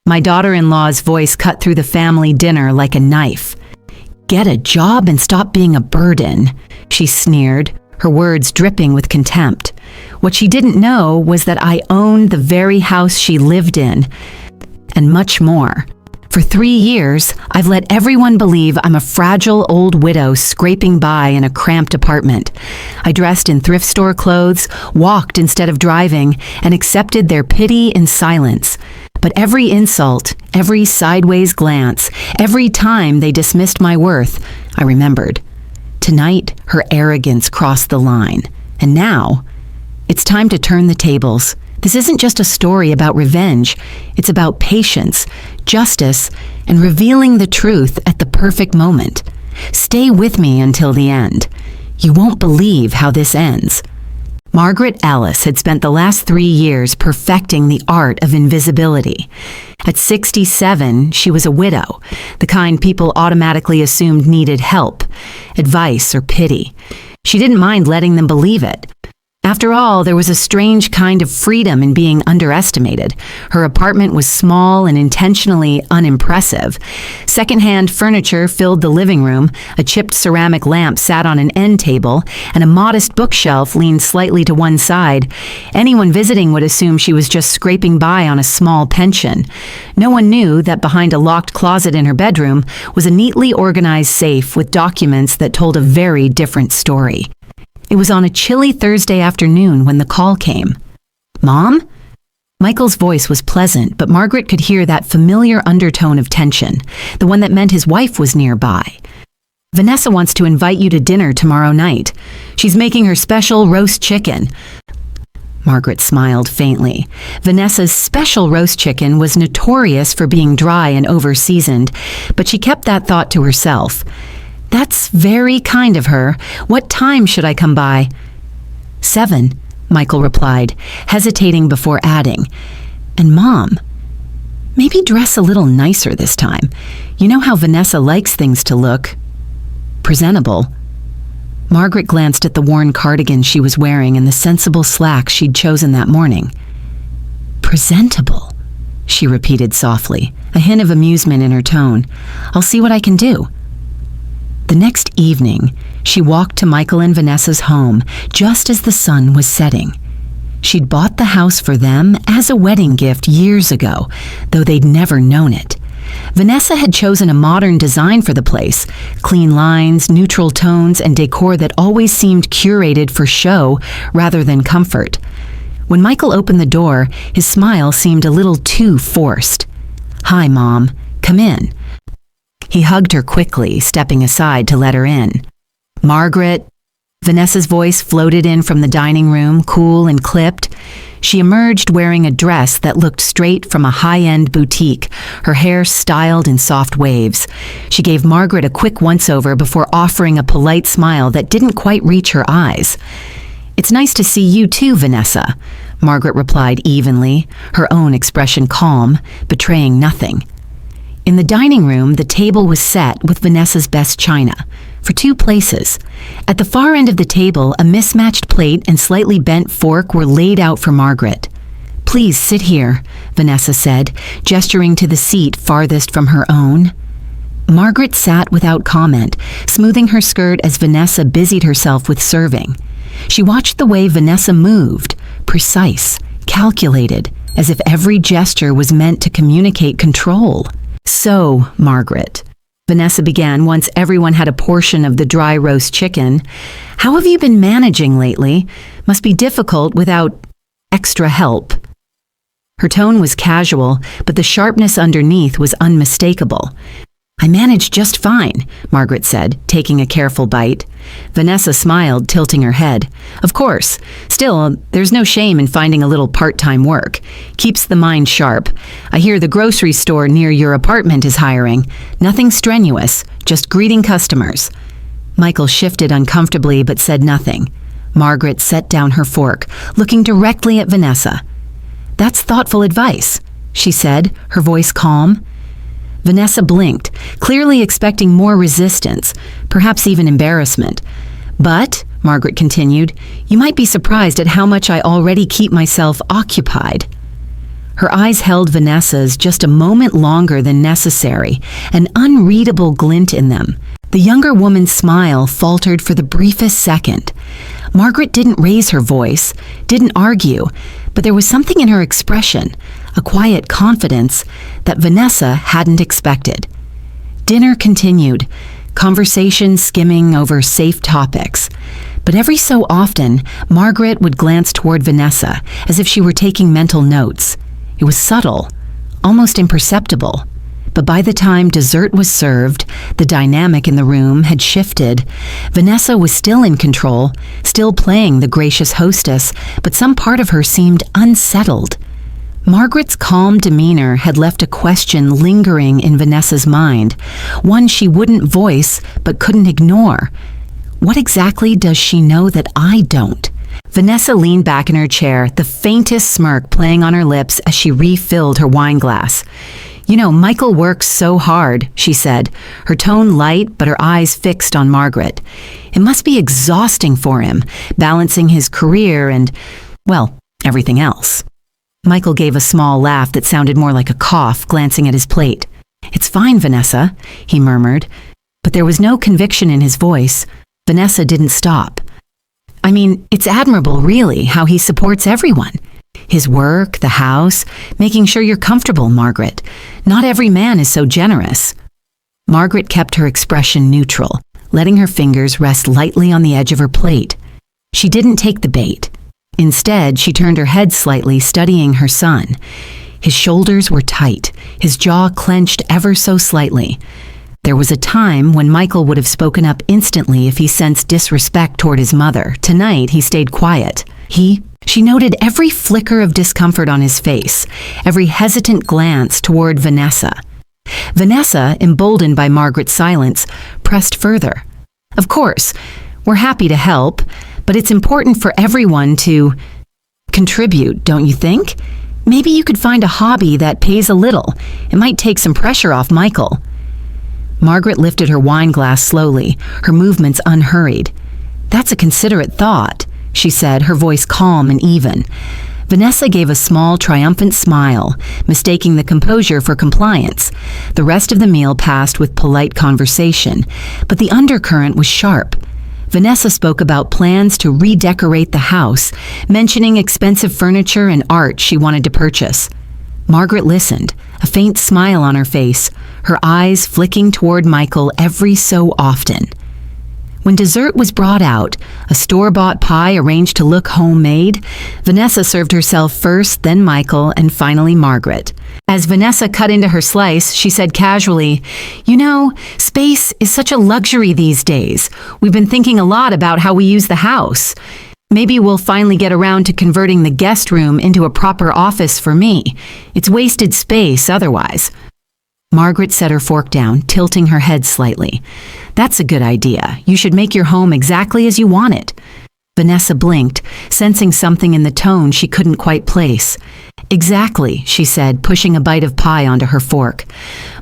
My daughter-in-law's voice cut through the family dinner like a knife. "Get a job and stop being a burden," she sneered, her words dripping with contempt. What she didn't know was that I owned the very house she lived in, and much more. For 3 years, I've let everyone believe I'm a fragile old widow scraping by in a cramped apartment. I dressed in thrift store clothes, walked instead of driving, and accepted their pity in silence. But every insult, every sideways glance, every time they dismissed my worth, I remembered. Tonight, her arrogance crossed the line. And now, it's time to turn the tables. This isn't just a story about revenge. It's about patience, justice, and revealing the truth at the perfect moment. Stay with me until the end. You won't believe how this ends. Margaret Alice had spent the last 3 years perfecting the art of invisibility. At 67, she was a widow, the kind people automatically assumed needed help, advice, or pity. She didn't mind letting them believe it. After all, there was a strange kind of freedom in being underestimated. Her apartment was small and intentionally unimpressive. Secondhand furniture filled the living room, a chipped ceramic lamp sat on an end table, and a modest bookshelf leaned slightly to one side. Anyone visiting would assume she was just scraping by on a small pension. No one knew that behind a locked closet in her bedroom was a neatly organized safe with documents that told a very different story. It was on a chilly Thursday afternoon when the call came. "Mom?" Michael's voice was pleasant, but Margaret could hear that familiar undertone of tension, the one that meant his wife was nearby. "Vanessa wants to invite you to dinner tomorrow night. She's making her special roast chicken." Margaret smiled faintly. Vanessa's special roast chicken was notorious for being dry and over-seasoned, but she kept that thought to herself. "That's very kind of her. What time should I come by?" 7, Michael replied, hesitating before adding. "And Mom, maybe dress a little nicer this time. You know how Vanessa likes things to look presentable." Margaret glanced at the worn cardigan she was wearing and the sensible slacks she'd chosen that morning. "Presentable," she repeated softly, a hint of amusement in her tone. "I'll see what I can do." The next evening, she walked to Michael and Vanessa's home just as the sun was setting. She'd bought the house for them as a wedding gift years ago, though they'd never known it. Vanessa had chosen a modern design for the place, clean lines, neutral tones, and decor that always seemed curated for show rather than comfort. When Michael opened the door, his smile seemed a little too forced. "Hi, Mom. Come in." He hugged her quickly, stepping aside to let her in. "Margaret?" Vanessa's voice floated in from the dining room, cool and clipped. She emerged wearing a dress that looked straight from a high-end boutique, her hair styled in soft waves. She gave Margaret a quick once-over before offering a polite smile that didn't quite reach her eyes. "It's nice to see you too, Vanessa," Margaret replied evenly, her own expression calm, betraying nothing. In the dining room, the table was set with Vanessa's best china, for 2 places. At the far end of the table, a mismatched plate and slightly bent fork were laid out for Margaret. "Please sit here," Vanessa said, gesturing to the seat farthest from her own. Margaret sat without comment, smoothing her skirt as Vanessa busied herself with serving. She watched the way Vanessa moved, precise, calculated, as if every gesture was meant to communicate control. "So, Margaret," Vanessa began once everyone had a portion of the dry roast chicken, "how have you been managing lately? Must be difficult without extra help." Her tone was casual, but the sharpness underneath was unmistakable. "I manage just fine," Margaret said, taking a careful bite. Vanessa smiled, tilting her head. "Of course. Still, there's no shame in finding a little part-time work. Keeps the mind sharp. I hear the grocery store near your apartment is hiring. Nothing strenuous, just greeting customers." Michael shifted uncomfortably but said nothing. Margaret set down her fork, looking directly at Vanessa. "That's thoughtful advice," she said, her voice calm. Vanessa blinked, clearly expecting more resistance, perhaps even embarrassment. "But," Margaret continued, "you might be surprised at how much I already keep myself occupied." Her eyes held Vanessa's just a moment longer than necessary, an unreadable glint in them. The younger woman's smile faltered for the briefest second. Margaret didn't raise her voice, didn't argue, but there was something in her expression, a quiet confidence, that Vanessa hadn't expected. Dinner continued, conversation skimming over safe topics. But every so often, Margaret would glance toward Vanessa, as if she were taking mental notes. It was subtle, almost imperceptible. But by the time dessert was served, the dynamic in the room had shifted. Vanessa was still in control, still playing the gracious hostess, but some part of her seemed unsettled. Margaret's calm demeanor had left a question lingering in Vanessa's mind, one she wouldn't voice but couldn't ignore. What exactly does she know that I don't? Vanessa leaned back in her chair, the faintest smirk playing on her lips as she refilled her wine glass. "You know, Michael works so hard," she said, her tone light but her eyes fixed on Margaret. "It must be exhausting for him, balancing his career and, well, everything else." Michael gave a small laugh that sounded more like a cough, glancing at his plate. "It's fine, Vanessa," he murmured, but there was no conviction in his voice. Vanessa didn't stop. "I mean, it's admirable, really, how he supports everyone. His work, the house, making sure you're comfortable, Margaret. Not every man is so generous." Margaret kept her expression neutral, letting her fingers rest lightly on the edge of her plate. She didn't take the bait. Instead, she turned her head slightly, studying her son. His shoulders were tight, his jaw clenched ever so slightly. There was a time when Michael would have spoken up instantly if he sensed disrespect toward his mother. Tonight, he stayed quiet. She noted every flicker of discomfort on his face, every hesitant glance toward Vanessa. Vanessa, emboldened by Margaret's silence, pressed further. "Of course, we're happy to help, but it's important for everyone to contribute, don't you think? Maybe you could find a hobby that pays a little. It might take some pressure off Michael." Margaret lifted her wine glass slowly, her movements unhurried. "That's a considerate thought," she said, her voice calm and even. Vanessa gave a small, triumphant smile, mistaking the composure for compliance. The rest of the meal passed with polite conversation, but the undercurrent was sharp. Vanessa spoke about plans to redecorate the house, mentioning expensive furniture and art she wanted to purchase. Margaret listened, a faint smile on her face, her eyes flicking toward Michael every so often. When dessert was brought out, a store-bought pie arranged to look homemade, Vanessa served herself first, then Michael, and finally Margaret. As Vanessa cut into her slice, she said casually, "You know, space is such a luxury these days. We've been thinking a lot about how we use the house. Maybe we'll finally get around to converting the guest room into a proper office for me. It's wasted space otherwise." Margaret set her fork down, tilting her head slightly. "That's a good idea. You should make your home exactly as you want it." Vanessa blinked, sensing something in the tone she couldn't quite place. "Exactly," she said, pushing a bite of pie onto her fork.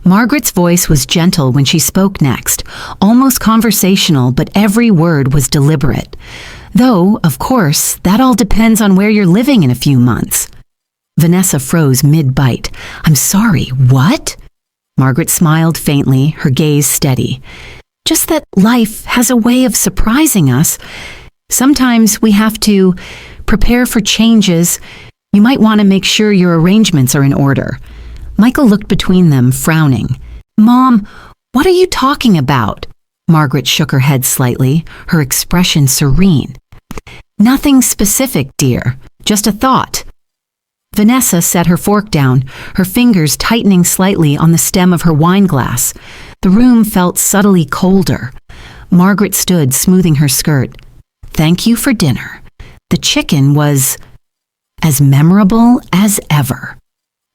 Margaret's voice was gentle when she spoke next, almost conversational, but every word was deliberate. "Though, of course, that all depends on where you're living in a few months." Vanessa froze mid-bite. "I'm sorry, what?" Margaret smiled faintly, her gaze steady. "Just that life has a way of surprising us. Sometimes we have to prepare for changes. You might want to make sure your arrangements are in order." Michael looked between them, frowning. "Mom, what are you talking about?" Margaret shook her head slightly, her expression serene. "Nothing specific, dear. Just a thought." Vanessa set her fork down, her fingers tightening slightly on the stem of her wine glass. The room felt subtly colder. Margaret stood, smoothing her skirt. "Thank you for dinner. The chicken was as memorable as ever."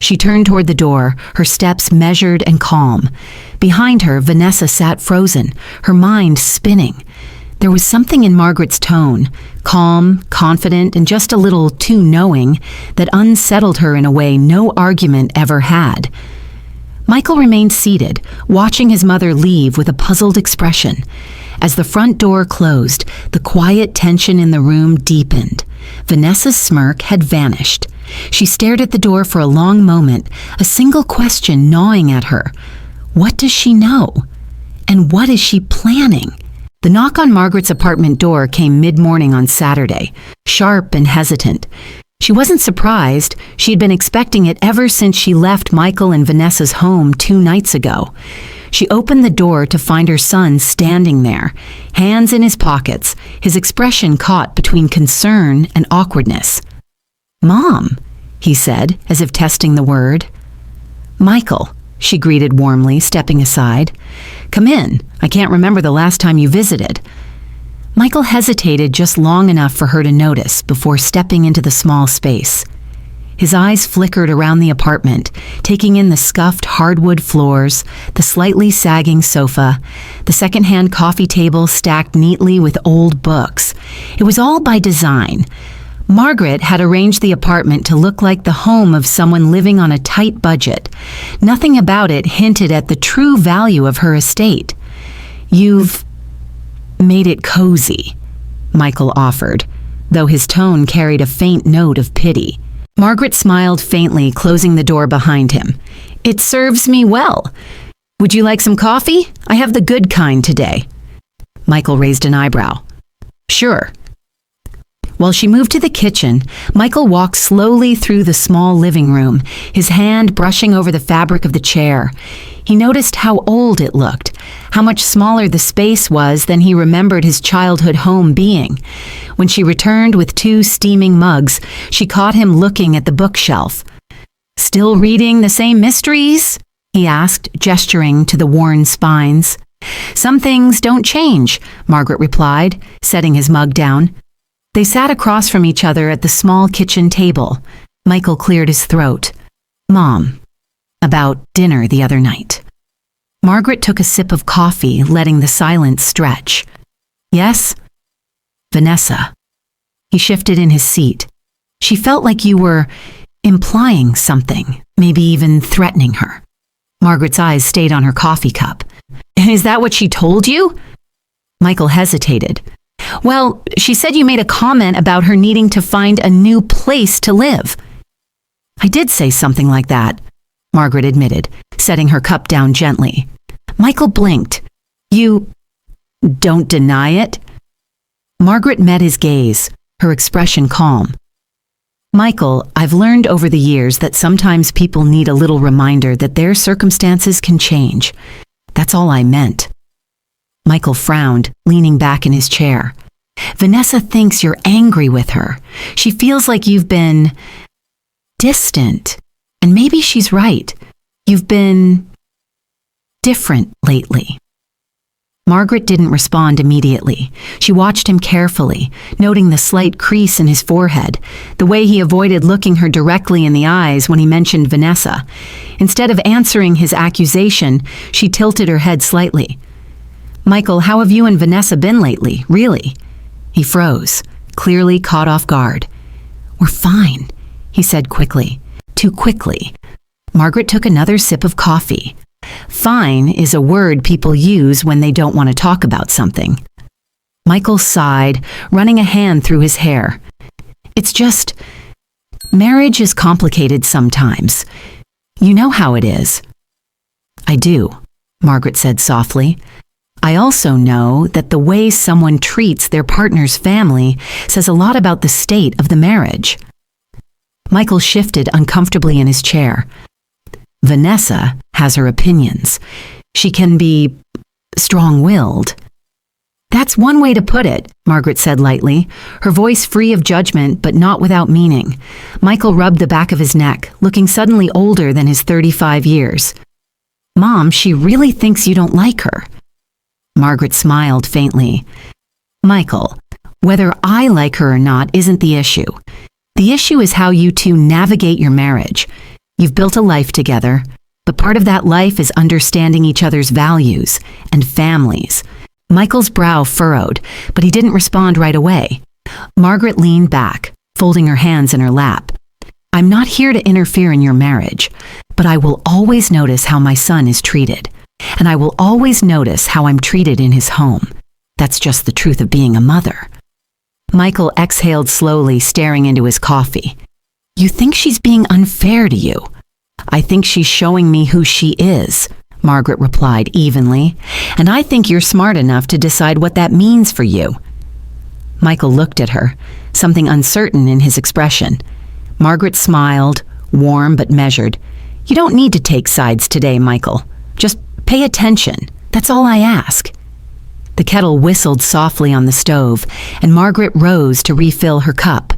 She turned toward the door, her steps measured and calm. Behind her, Vanessa sat frozen, her mind spinning. There was something in Margaret's tone, calm, confident, and just a little too knowing, that unsettled her in a way no argument ever had. Michael remained seated, watching his mother leave with a puzzled expression. As the front door closed, the quiet tension in the room deepened. Vanessa's smirk had vanished. She stared at the door for a long moment, a single question gnawing at her. What does she know? And what is she planning? The knock on Margaret's apartment door came mid-morning on Saturday, sharp and hesitant. She wasn't surprised. She had been expecting it ever since she left Michael and Vanessa's home 2 nights ago. She opened the door to find her son standing there, hands in his pockets, his expression caught between concern and awkwardness. "Mom," he said, as if testing the word. "Michael," she greeted warmly, stepping aside. "Come in. I can't remember the last time you visited." Michael hesitated just long enough for her to notice before stepping into the small space. His eyes flickered around the apartment, taking in the scuffed hardwood floors, the slightly sagging sofa, the secondhand coffee table stacked neatly with old books. It was all by design. Margaret had arranged the apartment to look like the home of someone living on a tight budget. Nothing about it hinted at the true value of her estate. "You've made it cozy," Michael offered, though his tone carried a faint note of pity. Margaret smiled faintly, closing the door behind him. "It serves me well. Would you like some coffee? I have the good kind today." Michael raised an eyebrow. "Sure." While she moved to the kitchen, Michael walked slowly through the small living room, his hand brushing over the fabric of the chair. He noticed how old it looked, how much smaller the space was than he remembered his childhood home being. When she returned with 2 steaming mugs, she caught him looking at the bookshelf. "Still reading the same mysteries?" he asked, gesturing to the worn spines. "Some things don't change," Margaret replied, setting his mug down. They sat across from each other at the small kitchen table. Michael cleared his throat. "Mom, about dinner the other night." Margaret took a sip of coffee, letting the silence stretch. "Yes?" "Vanessa." He shifted in his seat. "She felt like you were implying something, maybe even threatening her." Margaret's eyes stayed on her coffee cup. "Is that what she told you?" Michael hesitated. "Well, she said you made a comment about her needing to find a new place to live." "I did say something like that," Margaret admitted, setting her cup down gently. Michael blinked. "You don't deny it?" Margaret met his gaze, her expression calm. "Michael, I've learned over the years that sometimes people need a little reminder that their circumstances can change. That's all I meant." Michael frowned, leaning back in his chair. "Vanessa thinks you're angry with her. She feels like you've been distant. And maybe she's right. You've been different lately." Margaret didn't respond immediately. She watched him carefully, noting the slight crease in his forehead, the way he avoided looking her directly in the eyes when he mentioned Vanessa. Instead of answering his accusation, she tilted her head slightly. "Michael, how have you and Vanessa been lately, really?" He froze, clearly caught off guard. "We're fine," he said quickly. Too quickly. Margaret took another sip of coffee. Fine is a word people use when they don't want to talk about something. Michael sighed, running a hand through his hair. "It's just, marriage is complicated sometimes. You know how it is." "I do," Margaret said softly. "I also know that the way someone treats their partner's family says a lot about the state of the marriage." Michael shifted uncomfortably in his chair. "Vanessa has her opinions. She can be strong-willed." "That's one way to put it," Margaret said lightly, her voice free of judgment but not without meaning. Michael rubbed the back of his neck, looking suddenly older than his 35 years. "Mom, she really thinks you don't like her." Margaret smiled faintly. "Michael, whether I like her or not isn't the issue. The issue is how you two navigate your marriage. You've built a life together, but part of that life is understanding each other's values and families." Michael's brow furrowed, but he didn't respond right away. Margaret leaned back, folding her hands in her lap. "I'm not here to interfere in your marriage, but I will always notice how my son is treated. And I will always notice how I'm treated in his home. That's just the truth of being a mother." Michael exhaled slowly, staring into his coffee. You think she's being unfair to you. I think she's showing me who she is, Margaret replied evenly, and I think you're smart enough to decide what that means for you. Michael looked at her, something uncertain in his expression. Margaret smiled, warm but measured. You don't need to take sides today, Michael. Just pay attention. That's all I ask. The kettle whistled softly on the stove, and Margaret rose to refill her cup.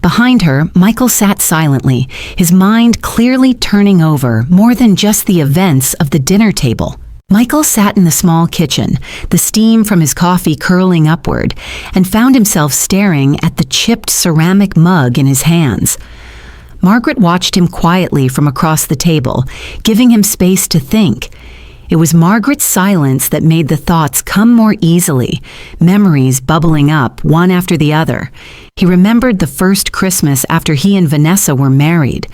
Behind her, Michael sat silently, his mind clearly turning over more than just the events of the dinner table. Michael sat in the small kitchen, the steam from his coffee curling upward, and found himself staring at the chipped ceramic mug in his hands. Margaret watched him quietly from across the table, giving him space to think. It was Margaret's silence that made the thoughts come more easily, memories bubbling up one after the other. He remembered the first Christmas after he and Vanessa were married.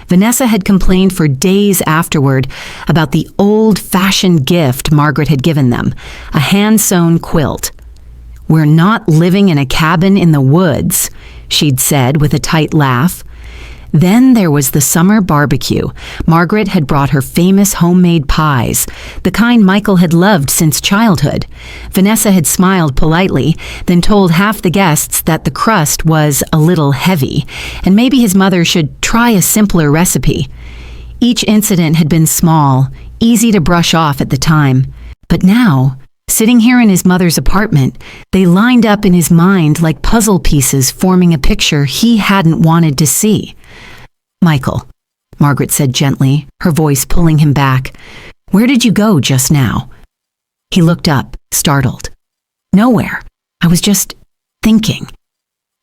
Vanessa had complained for days afterward about the old-fashioned gift Margaret had given them, a hand-sewn quilt. "We're not living in a cabin in the woods," she'd said with a tight laugh. Then there was the summer barbecue. Margaret had brought her famous homemade pies, the kind Michael had loved since childhood. Vanessa had smiled politely, then told half the guests that the crust was a little heavy, and maybe his mother should try a simpler recipe. Each incident had been small, easy to brush off at the time. But now, sitting here in his mother's apartment, they lined up in his mind like puzzle pieces forming a picture he hadn't wanted to see. "Michael," Margaret said gently, her voice pulling him back, "where did you go just now?" He looked up, startled. "Nowhere. I was just thinking."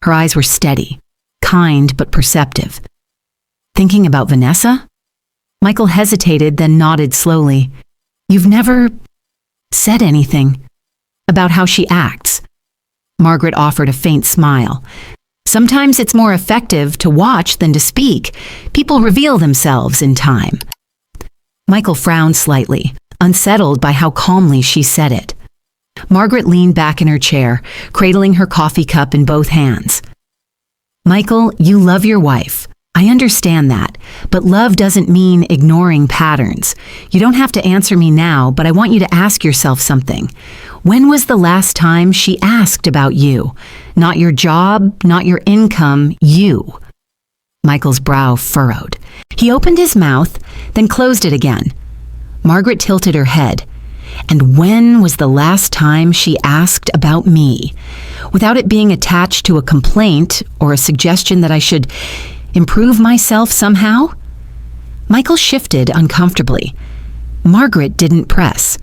Her eyes were steady, kind but perceptive. "Thinking about Vanessa?" Michael hesitated, then nodded slowly. "You've never said anything about how she acts." Margaret offered a faint smile. "Sometimes it's more effective to watch than to speak. People reveal themselves in time." Michael frowned slightly, unsettled by how calmly she said it. Margaret leaned back in her chair, cradling her coffee cup in both hands. "Michael, you love your wife. I understand that, but love doesn't mean ignoring patterns. You don't have to answer me now, but I want you to ask yourself something. When was the last time she asked about you? Not your job, not your income, you." Michael's brow furrowed. He opened his mouth, then closed it again. Margaret tilted her head. "And when was the last time she asked about me? Without it being attached to a complaint or a suggestion that I should improve myself somehow?" Michael shifted uncomfortably. Margaret didn't press.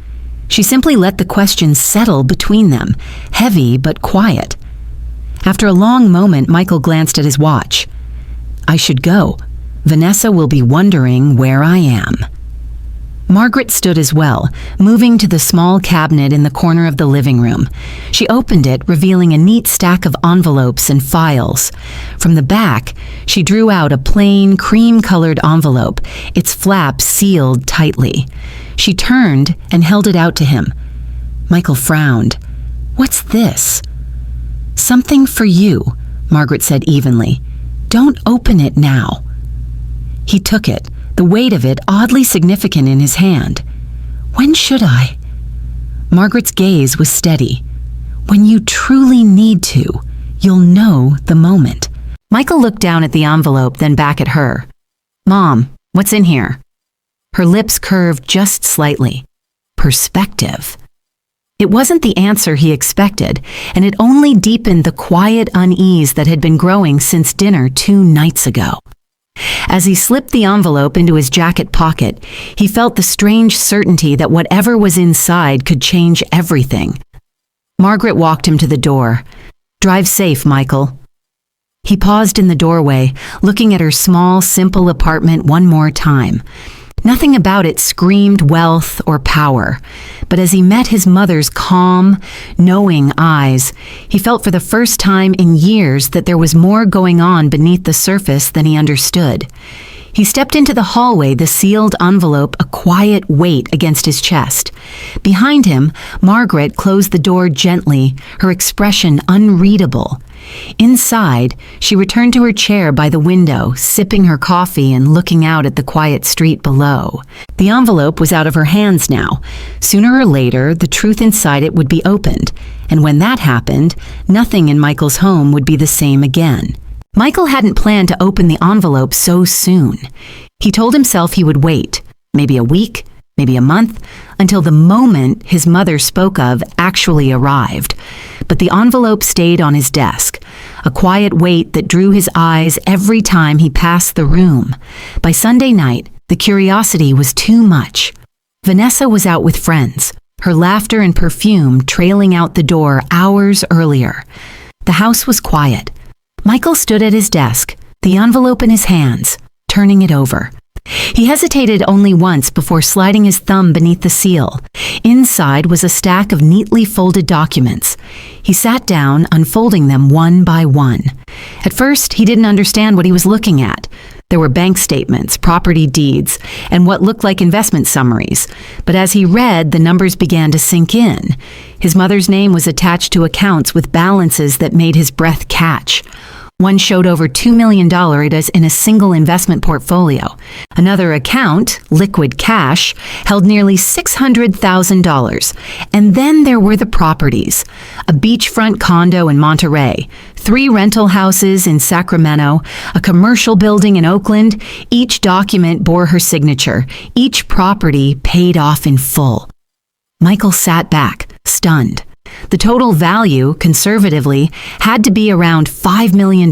She simply let the question settle between them, heavy but quiet. After a long moment, Michael glanced at his watch. "I should go. Vanessa will be wondering where I am." Margaret stood as well, moving to the small cabinet in the corner of the living room. She opened it, revealing a neat stack of envelopes and files. From the back, she drew out a plain, cream-colored envelope, its flap sealed tightly. She turned and held it out to him. Michael frowned. "What's this?" "Something for you," Margaret said evenly. "Don't open it now." He took it, the weight of it oddly significant in his hand. "When should I?" Margaret's gaze was steady. "When you truly need to, you'll know the moment." Michael looked down at the envelope, then back at her. "Mom, what's in here?" Her lips curved just slightly. Perspective. It wasn't the answer he expected, and it only deepened the quiet unease that had been growing since dinner 2 nights ago. As he slipped the envelope into his jacket pocket, he felt the strange certainty that whatever was inside could change everything. Margaret walked him to the door. "Drive safe, Michael." He paused in the doorway, looking at her small, simple apartment one more time. Nothing about it screamed wealth or power, but as he met his mother's calm, knowing eyes, he felt for the first time in years that there was more going on beneath the surface than he understood. He stepped into the hallway, the sealed envelope a quiet weight against his chest. Behind him, Margaret closed the door gently, her expression unreadable. Inside, she returned to her chair by the window, sipping her coffee and looking out at the quiet street below. The envelope was out of her hands now. Sooner or later, the truth inside it would be opened, and when that happened, nothing in Michael's home would be the same again. Michael hadn't planned to open the envelope so soon. He told himself he would wait, maybe a week, maybe a month, until the moment his mother spoke of actually arrived. But the envelope stayed on his desk, a quiet weight that drew his eyes every time he passed the room. By Sunday night, the curiosity was too much. Vanessa was out with friends, her laughter and perfume trailing out the door hours earlier. The house was quiet. Michael stood at his desk, the envelope in his hands, turning it over. He hesitated only once before sliding his thumb beneath the seal. Inside was a stack of neatly folded documents. He sat down, unfolding them one by one. At first, he didn't understand what he was looking at. There were bank statements, property deeds, and what looked like investment summaries. But as he read, the numbers began to sink in. His mother's name was attached to accounts with balances that made his breath catch. One showed over $2 million in a single investment portfolio. Another account, liquid cash, held nearly $600,000. And then there were the properties. A beachfront condo in Monterey, 3 rental houses in Sacramento, a commercial building in Oakland. Each document bore her signature. Each property paid off in full. Michael sat back, stunned. The total value, conservatively, had to be around $5 million.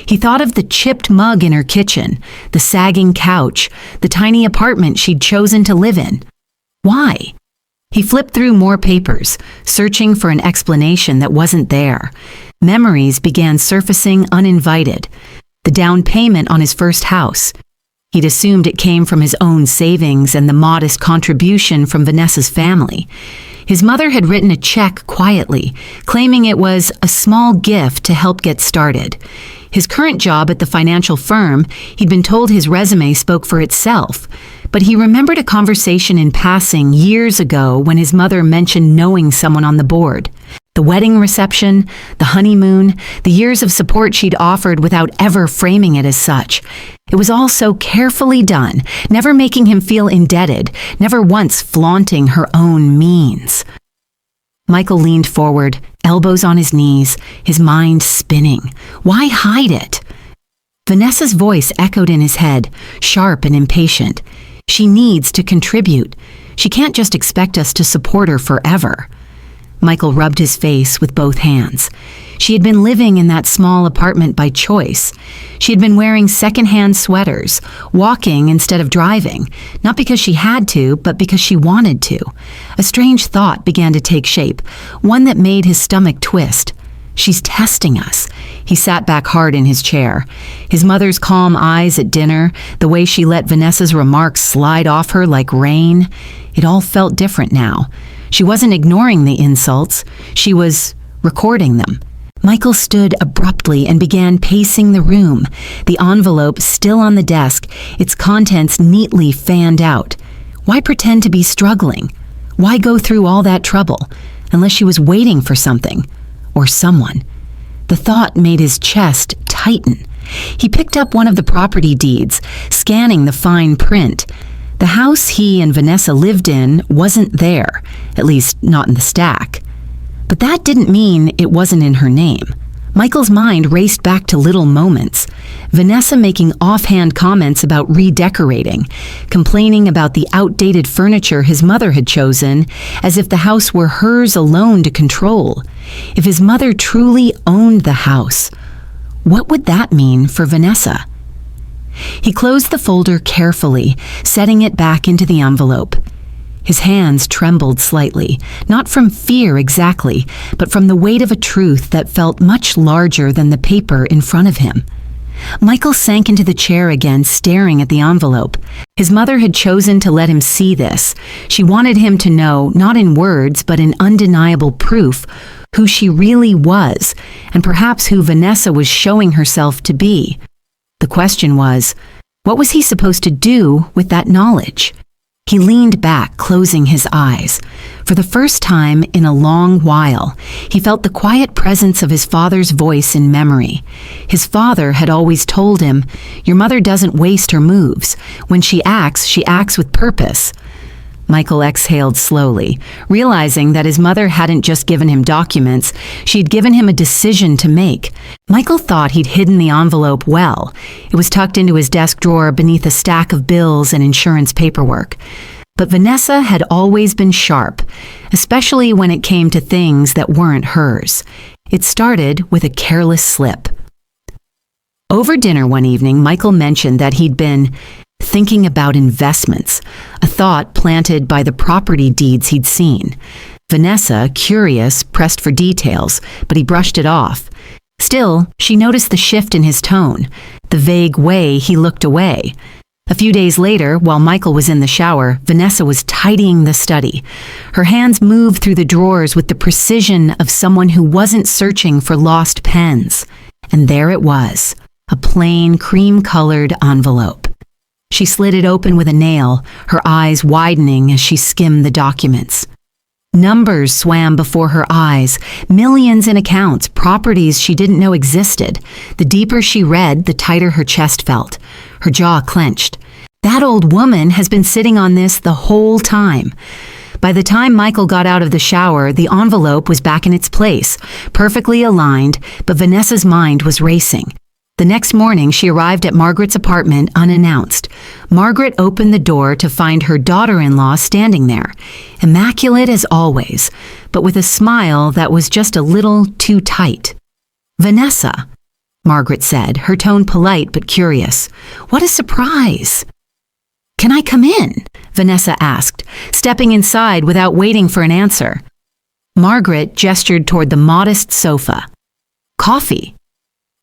He thought of the chipped mug in her kitchen, the sagging couch, the tiny apartment she'd chosen to live in. Why? He flipped through more papers, searching for an explanation that wasn't there. Memories began surfacing uninvited. The down payment on his first house. He'd assumed it came from his own savings and the modest contribution from Vanessa's family. His mother had written a check quietly, claiming it was a small gift to help get started. His current job at the financial firm, he'd been told his resume spoke for itself, but he remembered a conversation in passing years ago when his mother mentioned knowing someone on the board. The wedding reception, the honeymoon, the years of support she'd offered without ever framing it as such. It was all so carefully done, never making him feel indebted, never once flaunting her own means. Michael leaned forward, elbows on his knees, his mind spinning. Why hide it? Vanessa's voice echoed in his head, sharp and impatient. She needs to contribute. She can't just expect us to support her forever. Michael rubbed his face with both hands. She had been living in that small apartment by choice. She had been wearing secondhand sweaters, walking instead of driving, not because she had to, but because she wanted to. A strange thought began to take shape, one that made his stomach twist. She's testing us. He sat back hard in his chair. His mother's calm eyes at dinner, the way she let Vanessa's remarks slide off her like rain, it all felt different now. She wasn't ignoring the insults. She was recording them. Michael stood abruptly and began pacing the room, the envelope still on the desk, its contents neatly fanned out. Why pretend to be struggling? Why go through all that trouble, unless she was waiting for something or someone? The thought made his chest tighten. He picked up one of the property deeds, scanning the fine print. The house he and Vanessa lived in wasn't there, at least not in the stack. But that didn't mean it wasn't in her name. Michael's mind raced back to little moments. Vanessa making offhand comments about redecorating, complaining about the outdated furniture his mother had chosen, as if the house were hers alone to control. If his mother truly owned the house, what would that mean for Vanessa? He closed the folder carefully, setting it back into the envelope. His hands trembled slightly, not from fear exactly, but from the weight of a truth that felt much larger than the paper in front of him. Michael sank into the chair again, staring at the envelope. His mother had chosen to let him see this. She wanted him to know, not in words, but in undeniable proof, who she really was, and perhaps who Vanessa was showing herself to be. The question was, what was he supposed to do with that knowledge? He leaned back, closing his eyes. For the first time in a long while, he felt the quiet presence of his father's voice in memory. His father had always told him, "Your mother doesn't waste her moves. When she acts with purpose." Michael exhaled slowly, realizing that his mother hadn't just given him documents, she'd given him a decision to make. Michael thought he'd hidden the envelope well. It was tucked into his desk drawer beneath a stack of bills and insurance paperwork. But Vanessa had always been sharp, especially when it came to things that weren't hers. It started with a careless slip. Over dinner one evening, Michael mentioned that he'd been thinking about investments, a thought planted by the property deeds he'd seen. Vanessa, curious, pressed for details, but he brushed it off. Still, she noticed the shift in his tone, the vague way he looked away. A few days later, while Michael was in the shower, Vanessa was tidying the study. Her hands moved through the drawers with the precision of someone who wasn't searching for lost pens. And there it was, a plain, cream-colored envelope. She slid it open with a nail, her eyes widening as she skimmed the documents. Numbers swam before her eyes, millions in accounts, properties she didn't know existed. The deeper she read, the tighter her chest felt. Her jaw clenched. That old woman has been sitting on this the whole time. By the time Michael got out of the shower, the envelope was back in its place, perfectly aligned, but Vanessa's mind was racing. The next morning, she arrived at Margaret's apartment unannounced. Margaret opened the door to find her daughter-in-law standing there, immaculate as always, but with a smile that was just a little too tight. "Vanessa," Margaret said, her tone polite but curious. "What a surprise!" "Can I come in?" Vanessa asked, stepping inside without waiting for an answer. Margaret gestured toward the modest sofa. "Coffee?"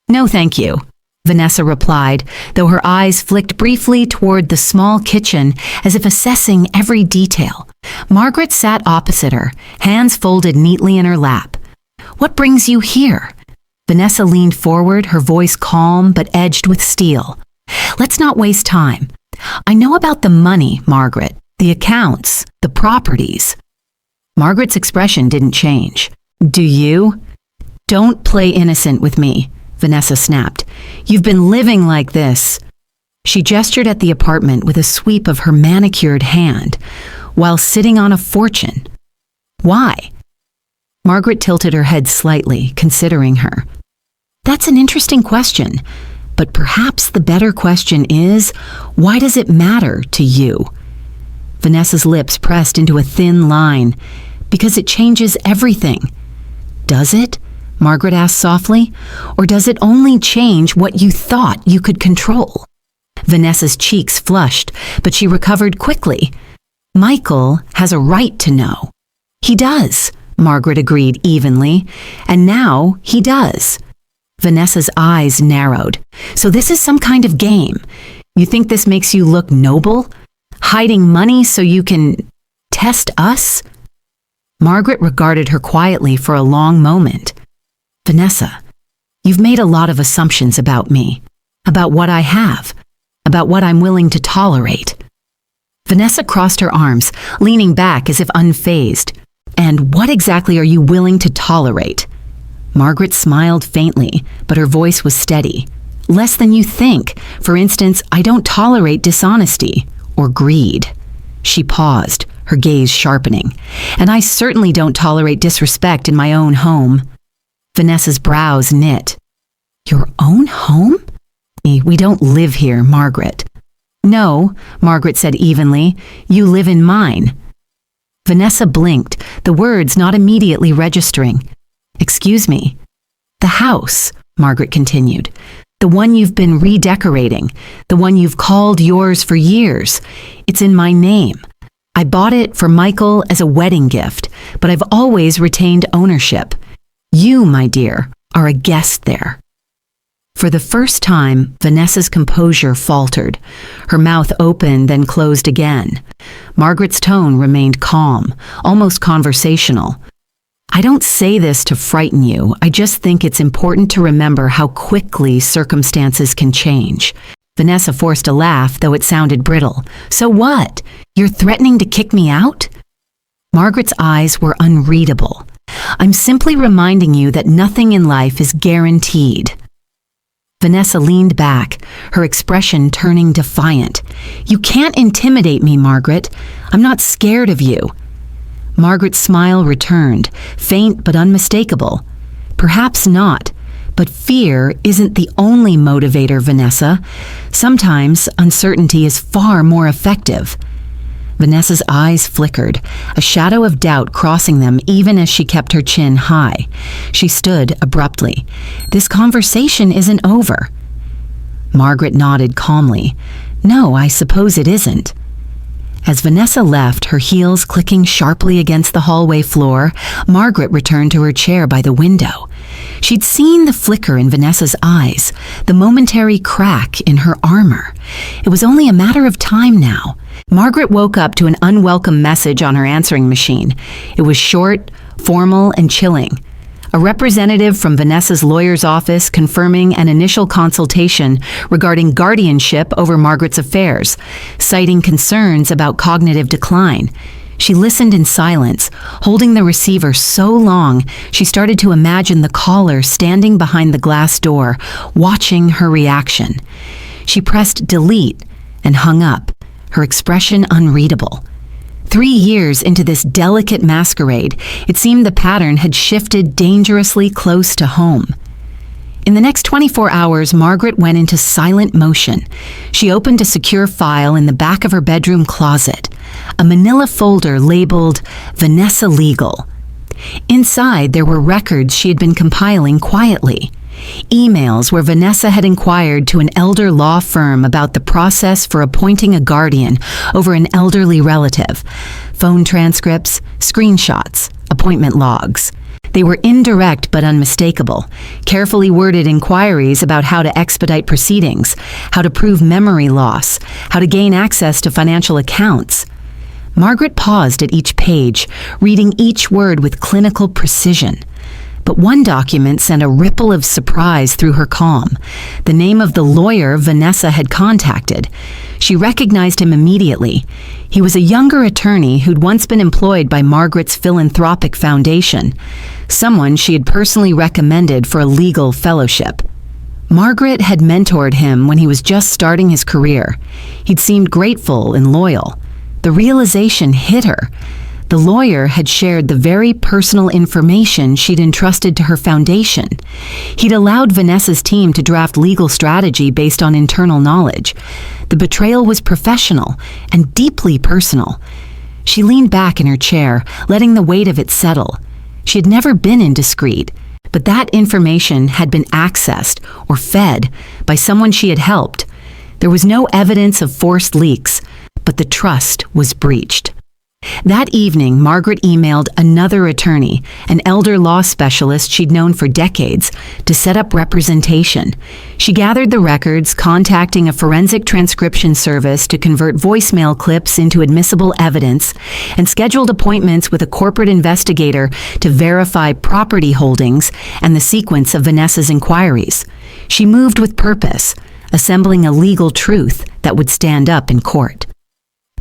"No, thank you," Vanessa replied, though her eyes flicked briefly toward the small kitchen as if assessing every detail. Margaret sat opposite her, hands folded neatly in her lap. "What brings you here?" Vanessa leaned forward, her voice calm but edged with steel. "Let's not waste time. I know about the money, Margaret, the accounts, the properties." Margaret's expression didn't change. "Do you?" "Don't play innocent with me," Vanessa snapped. "You've been living like this." She gestured at the apartment with a sweep of her manicured hand, while sitting on a fortune. "Why?" Margaret tilted her head slightly, considering her. "That's an interesting question, but perhaps the better question is, why does it matter to you?" Vanessa's lips pressed into a thin line. "Because it changes everything." "Does it?" Margaret asked softly. "Or does it only change what you thought you could control?" Vanessa's cheeks flushed, but she recovered quickly. "Michael has a right to know." "He does," Margaret agreed evenly. "And now he does." Vanessa's eyes narrowed. "So this is some kind of game. You think this makes you look noble? Hiding money so you can test us?" Margaret regarded her quietly for a long moment. "Vanessa, you've made a lot of assumptions about me, about what I have, about what I'm willing to tolerate." Vanessa crossed her arms, leaning back as if unfazed. "And what exactly are you willing to tolerate?" Margaret smiled faintly, but her voice was steady. "Less than you think. For instance, I don't tolerate dishonesty or greed." She paused, her gaze sharpening. "And I certainly don't tolerate disrespect in my own home." Vanessa's brows knit. "Your own home?" "We don't live here, Margaret." "No," Margaret said evenly. "You live in mine." Vanessa blinked, the words not immediately registering. "Excuse me." "The house," Margaret continued. "The one you've been redecorating, the one you've called yours for years. It's in my name. I bought it for Michael as a wedding gift, but I've always retained ownership. You, my dear, are a guest there." For the first time, Vanessa's composure faltered. Her mouth opened, then closed again. Margaret's tone remained calm, almost conversational. "I don't say this to frighten you. I just think it's important to remember how quickly circumstances can change." Vanessa forced a laugh, though it sounded brittle. "So what? You're threatening to kick me out? Margaret's eyes were unreadable. I'm simply reminding you that nothing in life is guaranteed. Vanessa leaned back, her expression turning defiant. You can't intimidate me, Margaret. I'm not scared of you. Margaret's smile returned, faint but unmistakable. Perhaps not, but fear isn't the only motivator, Vanessa. Sometimes uncertainty is far more effective. Vanessa's eyes flickered, a shadow of doubt crossing them even as she kept her chin high. She stood abruptly. This conversation isn't over. Margaret nodded calmly. No, I suppose it isn't. As Vanessa left, her heels clicking sharply against the hallway floor, Margaret returned to her chair by the window. She'd seen the flicker in Vanessa's eyes, the momentary crack in her armor. It was only a matter of time now. Margaret woke up to an unwelcome message on her answering machine. It was short, formal, and chilling. A representative from Vanessa's lawyer's office confirming an initial consultation regarding guardianship over Margaret's affairs, citing concerns about cognitive decline. She listened in silence, holding the receiver so long she started to imagine the caller standing behind the glass door, watching her reaction. She pressed delete and hung up, her expression unreadable. 3 years into this delicate masquerade, it seemed the pattern had shifted dangerously close to home. In the next 24 hours, Margaret went into silent motion. She opened a secure file in the back of her bedroom closet, a manila folder labeled Vanessa Legal. Inside, there were records she had been compiling quietly. Emails where Vanessa had inquired to an elder law firm about the process for appointing a guardian over an elderly relative. Phone transcripts, screenshots, appointment logs. They were indirect but unmistakable, carefully worded inquiries about how to expedite proceedings, how to prove memory loss, how to gain access to financial accounts. Margaret paused at each page, reading each word with clinical precision. But one document sent a ripple of surprise through her calm. The name of the lawyer Vanessa had contacted. She recognized him immediately. He was a younger attorney who'd once been employed by Margaret's philanthropic foundation, someone she had personally recommended for a legal fellowship. Margaret had mentored him when he was just starting his career. He'd seemed grateful and loyal. The realization hit her. The lawyer had shared the very personal information she'd entrusted to her foundation. He'd allowed Vanessa's team to draft legal strategy based on internal knowledge. The betrayal was professional and deeply personal. She leaned back in her chair, letting the weight of it settle. She had never been indiscreet, but that information had been accessed or fed by someone she had helped. There was no evidence of forced leaks, but the trust was breached. That evening, Margaret emailed another attorney, an elder law specialist she'd known for decades, to set up representation. She gathered the records, contacting a forensic transcription service to convert voicemail clips into admissible evidence, and scheduled appointments with a corporate investigator to verify property holdings and the sequence of Vanessa's inquiries. She moved with purpose, assembling a legal truth that would stand up in court.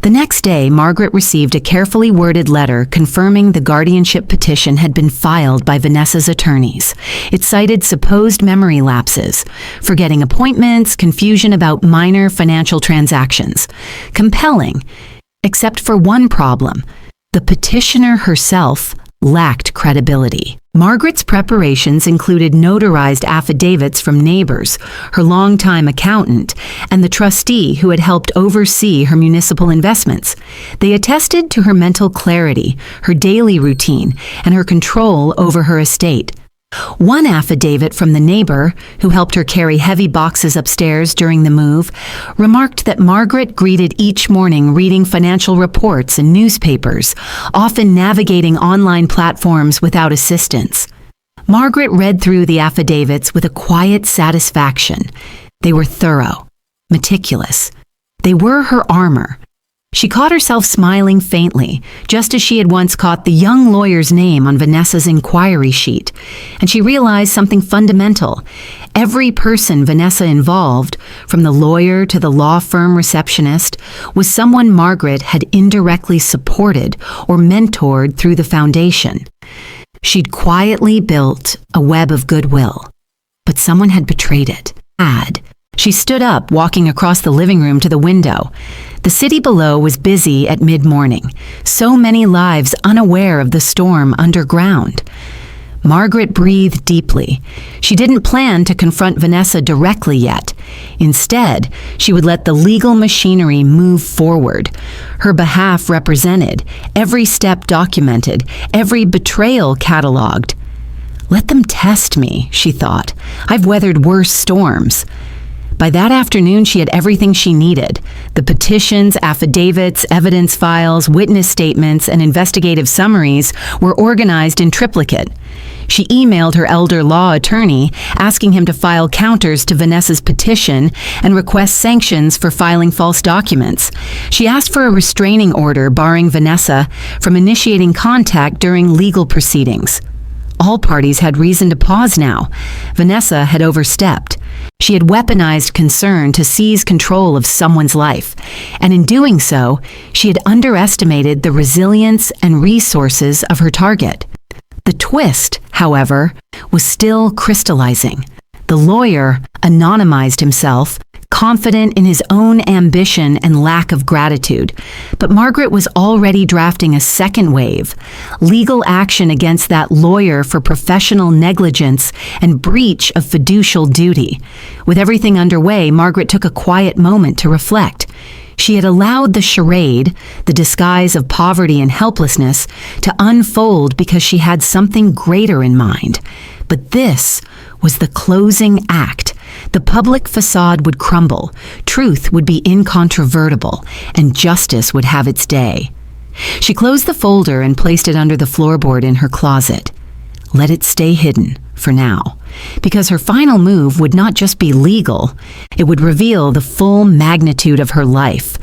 The next day, Margaret received a carefully worded letter confirming the guardianship petition had been filed by Vanessa's attorneys. It cited supposed memory lapses, forgetting appointments, confusion about minor financial transactions. Compelling, except for one problem. The petitioner herself lacked credibility. Margaret's preparations included notarized affidavits from neighbors, her longtime accountant, and the trustee who had helped oversee her municipal investments. They attested to her mental clarity, her daily routine, and her control over her estate. One affidavit from the neighbor, who helped her carry heavy boxes upstairs during the move, remarked that Margaret greeted each morning reading financial reports and newspapers, often navigating online platforms without assistance. Margaret read through the affidavits with a quiet satisfaction. They were thorough, meticulous. They were her armor. She caught herself smiling faintly, just as she had once caught the young lawyer's name on Vanessa's inquiry sheet, and she realized something fundamental. Every person Vanessa involved, from the lawyer to the law firm receptionist, was someone Margaret had indirectly supported or mentored through the foundation. She'd quietly built a web of goodwill, but someone had betrayed it. She stood up, walking across the living room to the window. The city below was busy at mid-morning, so many lives unaware of the storm underground. Margaret breathed deeply. She didn't plan to confront Vanessa directly yet. Instead, she would let the legal machinery move forward. Her behalf represented, every step documented, every betrayal cataloged. Let them test me, she thought. I've weathered worse storms. By that afternoon, she had everything she needed. The petitions, affidavits, evidence files, witness statements, and investigative summaries were organized in triplicate. She emailed her elder law attorney, asking him to file counters to Vanessa's petition and request sanctions for filing false documents. She asked for a restraining order barring Vanessa from initiating contact during legal proceedings. All parties had reason to pause now. Vanessa had overstepped. She had weaponized concern to seize control of someone's life, and in doing so, she had underestimated the resilience and resources of her target. The twist, however, was still crystallizing. The lawyer anonymized himself, confident in his own ambition and lack of gratitude. But Margaret was already drafting a second wave, legal action against that lawyer for professional negligence and breach of fiducial duty. With everything underway, Margaret took a quiet moment to reflect. She had allowed the charade, the disguise of poverty and helplessness, to unfold because she had something greater in mind. But this was the closing act. The public facade would crumble, truth would be incontrovertible, and justice would have its day. She closed the folder and placed it under the floorboard in her closet. Let it stay hidden, for now, because her final move would not just be legal, it would reveal the full magnitude of her life.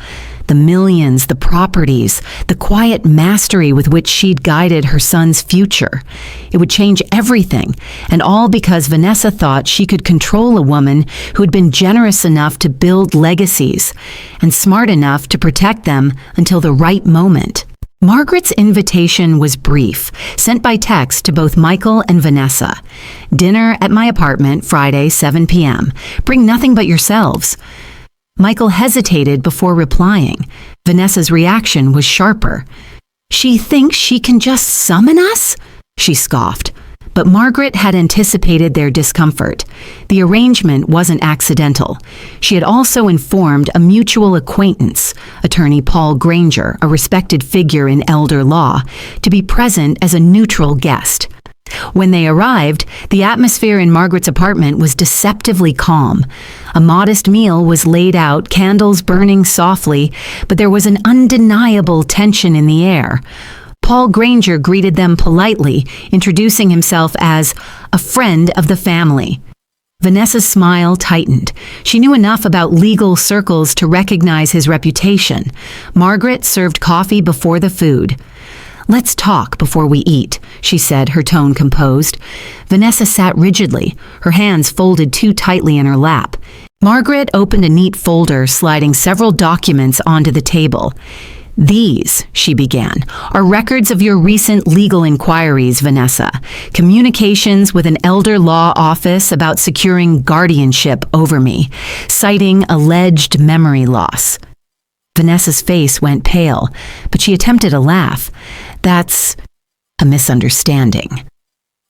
The millions, the properties, the quiet mastery with which she'd guided her son's future. It would change everything, and all because Vanessa thought she could control a woman who had been generous enough to build legacies and smart enough to protect them until the right moment. Margaret's invitation was brief, sent by text to both Michael and Vanessa. Dinner at my apartment, Friday, 7 p.m. Bring nothing but yourselves. Michael hesitated before replying. Vanessa's reaction was sharper. She thinks she can just summon us? She scoffed. But Margaret had anticipated their discomfort. The arrangement wasn't accidental. She had also informed a mutual acquaintance, attorney Paul Granger, a respected figure in elder law, to be present as a neutral guest. When they arrived, the atmosphere in Margaret's apartment was deceptively calm. A modest meal was laid out, candles burning softly, but there was an undeniable tension in the air. Paul Granger greeted them politely, introducing himself as a friend of the family. Vanessa's smile tightened. She knew enough about legal circles to recognize his reputation. Margaret served coffee before the food. "Let's talk before we eat," she said, her tone composed. Vanessa sat rigidly, her hands folded too tightly in her lap. Margaret opened a neat folder, sliding several documents onto the table. "These," she began, "are records of your recent legal inquiries, Vanessa. Communications with an elder law office about securing guardianship over me, citing alleged memory loss." Vanessa's face went pale, but she attempted a laugh. "That's a misunderstanding.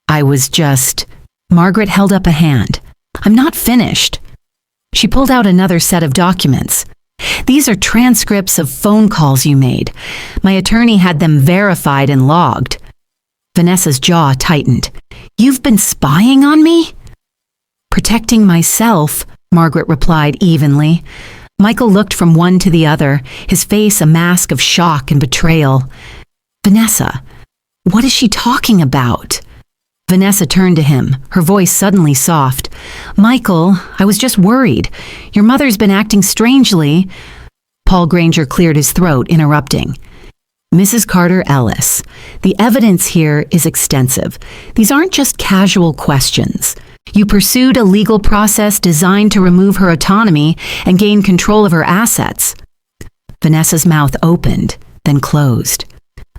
I was just..." Margaret held up a hand. "I'm not finished." She pulled out another set of documents. "These are transcripts of phone calls you made. My attorney had them verified and logged." Vanessa's jaw tightened. "You've been spying on me?" "Protecting myself," Margaret replied evenly. Michael looked from one to the other, his face a mask of shock and betrayal. "Vanessa, what is she talking about?" Vanessa turned to him, her voice suddenly soft. "Michael, I was just worried. Your mother's been acting strangely." Paul Granger cleared his throat, interrupting. Mrs. Carter Ellis, the evidence here is extensive. These aren't just casual questions. You pursued a legal process designed to remove her autonomy and gain control of her assets. Vanessa's mouth opened, then closed.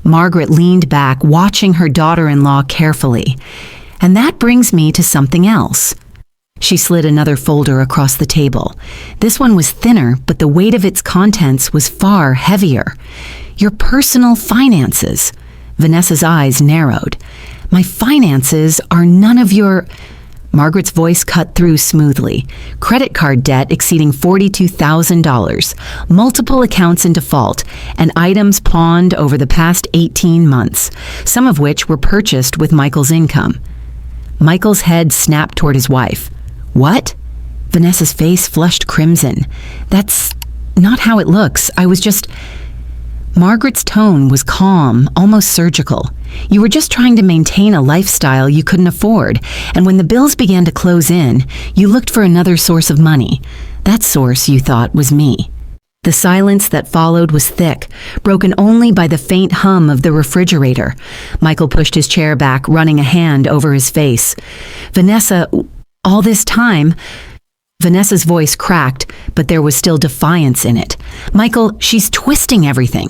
Margaret leaned back, watching her daughter-in-law carefully. And that brings me to something else. She slid another folder across the table. This one was thinner, but the weight of its contents was far heavier. Your personal finances. Vanessa's eyes narrowed. My finances are none of your... Margaret's voice cut through smoothly. Credit card debt exceeding $42,000, multiple accounts in default, and items pawned over the past 18 months, some of which were purchased with Michael's income. Michael's head snapped toward his wife. What? Vanessa's face flushed crimson. That's not how it looks. I was just... Margaret's tone was calm, almost surgical. You were just trying to maintain a lifestyle you couldn't afford, and when the bills began to close in, you looked for another source of money. That source, you thought, was me. The silence that followed was thick, broken only by the faint hum of the refrigerator. Michael pushed his chair back, running a hand over his face. Vanessa, all this time... Vanessa's voice cracked, but there was still defiance in it. Michael, she's twisting everything.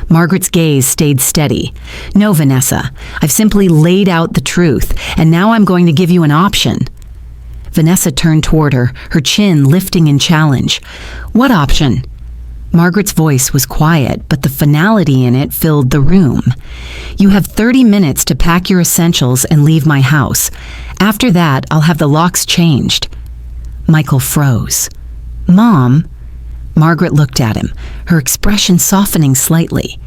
Margaret's gaze stayed steady. No, Vanessa, I've simply laid out the truth, and now I'm going to give you an option. Vanessa turned toward her, her chin lifting in challenge. What option? Margaret's voice was quiet, but the finality in it filled the room. You have 30 minutes to pack your essentials and leave my house. After that, I'll have the locks changed. Michael froze. Mom? Margaret looked at him, her expression softening slightly.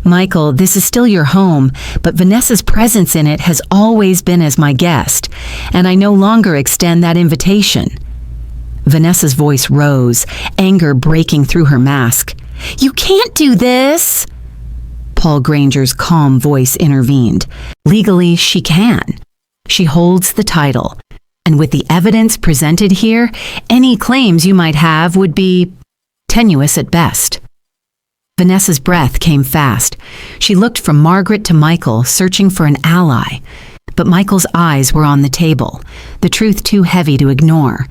Michael, this is still your home, but Vanessa's presence in it has always been as my guest, and I no longer extend that invitation. Vanessa's voice rose, anger breaking through her mask. You can't do this! Paul Granger's calm voice intervened. Legally, she can. She holds the title. And with the evidence presented here, any claims you might have would be tenuous at best. Vanessa's breath came fast. She looked from Margaret to Michael, searching for an ally. But Michael's eyes were on the table, the truth too heavy to ignore.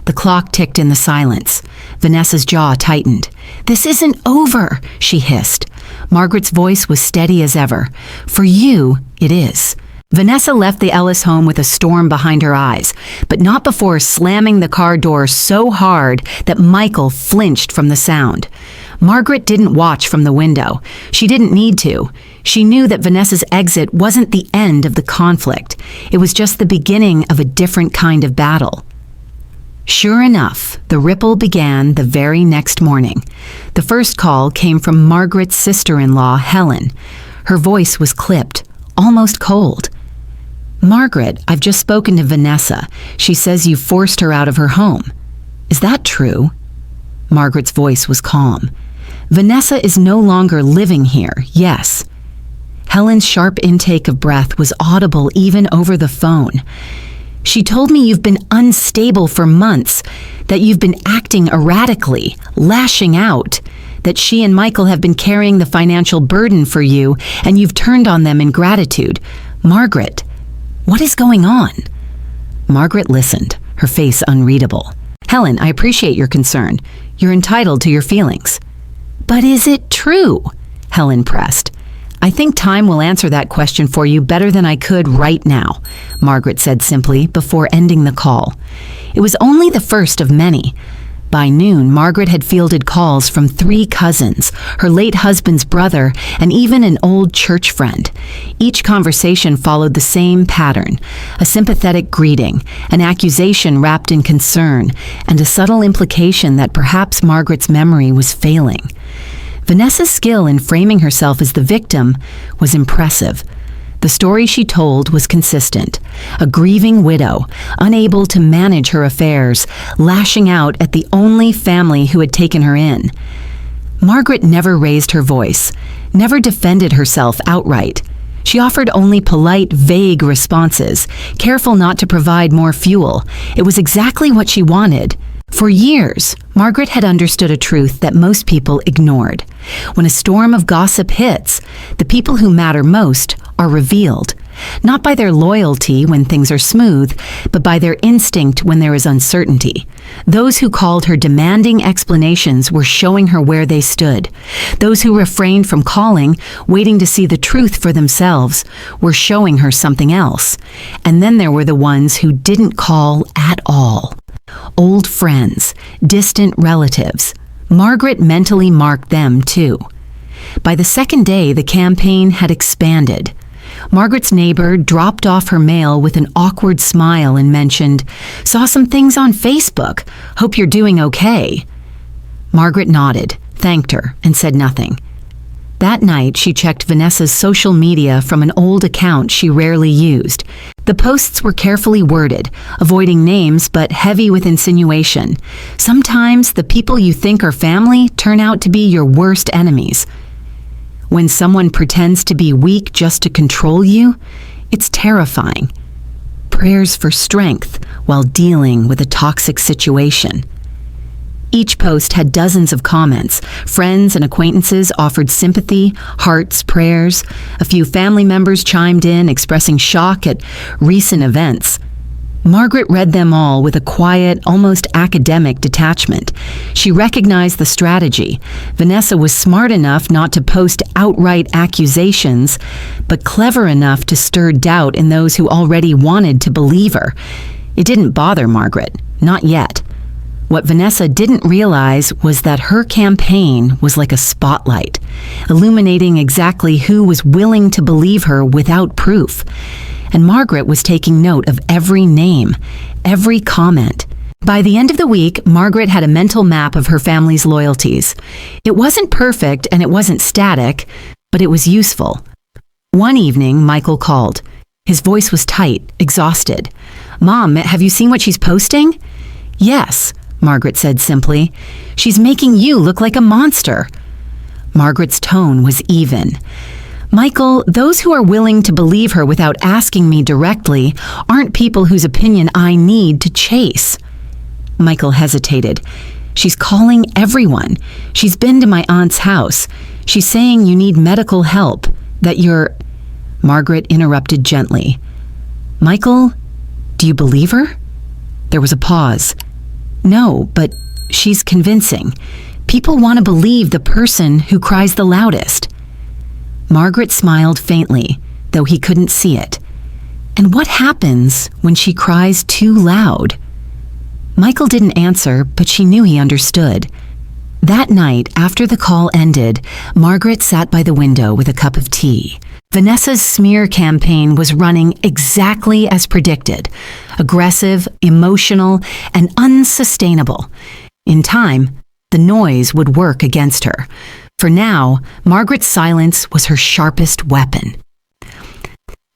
The clock ticked in the silence. Vanessa's jaw tightened. This isn't over, she hissed. Margaret's voice was steady as ever. For you, it is. Vanessa left the Ellis home with a storm behind her eyes, but not before slamming the car door so hard that Michael flinched from the sound. Margaret didn't watch from the window. She didn't need to. She knew that Vanessa's exit wasn't the end of the conflict. It was just the beginning of a different kind of battle. Sure enough, the ripple began the very next morning. The first call came from Margaret's sister-in-law, Helen. Her voice was clipped, almost cold. Margaret, I've just spoken to Vanessa. She says you forced her out of her home. Is that true? Margaret's voice was calm. Vanessa is no longer living here, yes. Helen's sharp intake of breath was audible even over the phone. She told me you've been unstable for months, that you've been acting erratically, lashing out, that she and Michael have been carrying the financial burden for you, and you've turned on them in gratitude. Margaret, what is going on? Margaret listened, her face unreadable. Helen, I appreciate your concern. You're entitled to your feelings. But is it true? Helen pressed. I think time will answer that question for you better than I could right now, Margaret said simply before ending the call. It was only the first of many. By noon, Margaret had fielded calls from 3 cousins, her late husband's brother, and even an old church friend. Each conversation followed the same pattern, a sympathetic greeting, an accusation wrapped in concern, and a subtle implication that perhaps Margaret's memory was failing. Vanessa's skill in framing herself as the victim was impressive. The story she told was consistent. A grieving widow, unable to manage her affairs, lashing out at the only family who had taken her in. Margaret never raised her voice, never defended herself outright. She offered only polite, vague responses, careful not to provide more fuel. It was exactly what she wanted. For years, Margaret had understood a truth that most people ignored. When a storm of gossip hits, the people who matter most are revealed, not by their loyalty when things are smooth, but by their instinct when there is uncertainty. Those who called her demanding explanations were showing her where they stood. Those who refrained from calling, waiting to see the truth for themselves, were showing her something else. And then there were the ones who didn't call at all. Old friends, distant relatives. Margaret mentally marked them too. By the second day, the campaign had expanded. Margaret's neighbor dropped off her mail with an awkward smile and mentioned, "Saw some things on Facebook. Hope you're doing okay." Margaret nodded, thanked her, and said nothing. That night, she checked Vanessa's social media from an old account she rarely used. The posts were carefully worded, avoiding names but heavy with insinuation. Sometimes the people you think are family turn out to be your worst enemies. When someone pretends to be weak just to control you, it's terrifying. Prayers for strength while dealing with a toxic situation. Each post had dozens of comments. Friends and acquaintances offered sympathy, hearts, prayers. A few family members chimed in, expressing shock at recent events. Margaret read them all with a quiet, almost academic detachment. She recognized the strategy. Vanessa was smart enough not to post outright accusations, but clever enough to stir doubt in those who already wanted to believe her. It didn't bother Margaret, not yet. What Vanessa didn't realize was that her campaign was like a spotlight, illuminating exactly who was willing to believe her without proof. And Margaret was taking note of every name, every comment. By the end of the week, Margaret had a mental map of her family's loyalties. It wasn't perfect and it wasn't static, but it was useful. One evening, Michael called. His voice was tight, exhausted. "Mom, have you seen what she's posting?" "Yes," Margaret said simply. "She's making you look like a monster." Margaret's tone was even. "Michael, those who are willing to believe her without asking me directly aren't people whose opinion I need to chase." Michael hesitated. "She's calling everyone. She's been to my aunt's house. She's saying you need medical help, that you're—" Margaret interrupted gently. "Michael, do you believe her?" There was a pause. "No, but she's convincing. People want to believe the person who cries the loudest." Margaret smiled faintly, though he couldn't see it. "And what happens when she cries too loud?" Michael didn't answer, but she knew he understood. That night, after the call ended, Margaret sat by the window with a cup of tea. Vanessa's smear campaign was running exactly as predicted: aggressive, emotional, and unsustainable. In time, the noise would work against her. For now, Margaret's silence was her sharpest weapon.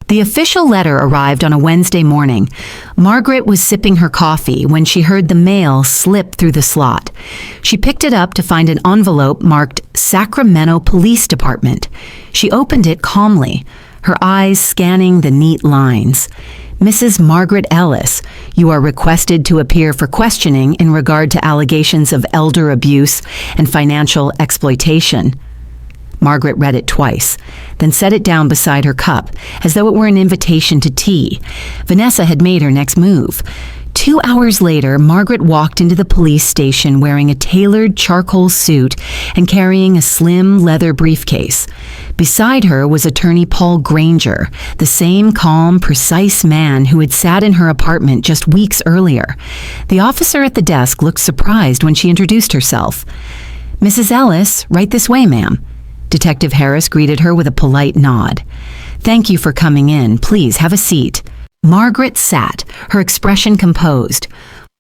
The official letter arrived on a Wednesday morning. Margaret was sipping her coffee when she heard the mail slip through the slot. She picked it up to find an envelope marked Sacramento Police Department. She opened it calmly, her eyes scanning the neat lines. "Mrs. Margaret Ellis, you are requested to appear for questioning in regard to allegations of elder abuse and financial exploitation." Margaret read it twice, then set it down beside her cup, as though it were an invitation to tea. Vanessa had made her next move. 2 hours later, Margaret walked into the police station wearing a tailored charcoal suit and carrying a slim leather briefcase. Beside her was attorney Paul Granger, the same calm, precise man who had sat in her apartment just weeks earlier. The officer at the desk looked surprised when she introduced herself. "Mrs. Ellis, right this way, ma'am." Detective Harris greeted her with a polite nod. "Thank you for coming in. Please have a seat." Margaret sat, her expression composed.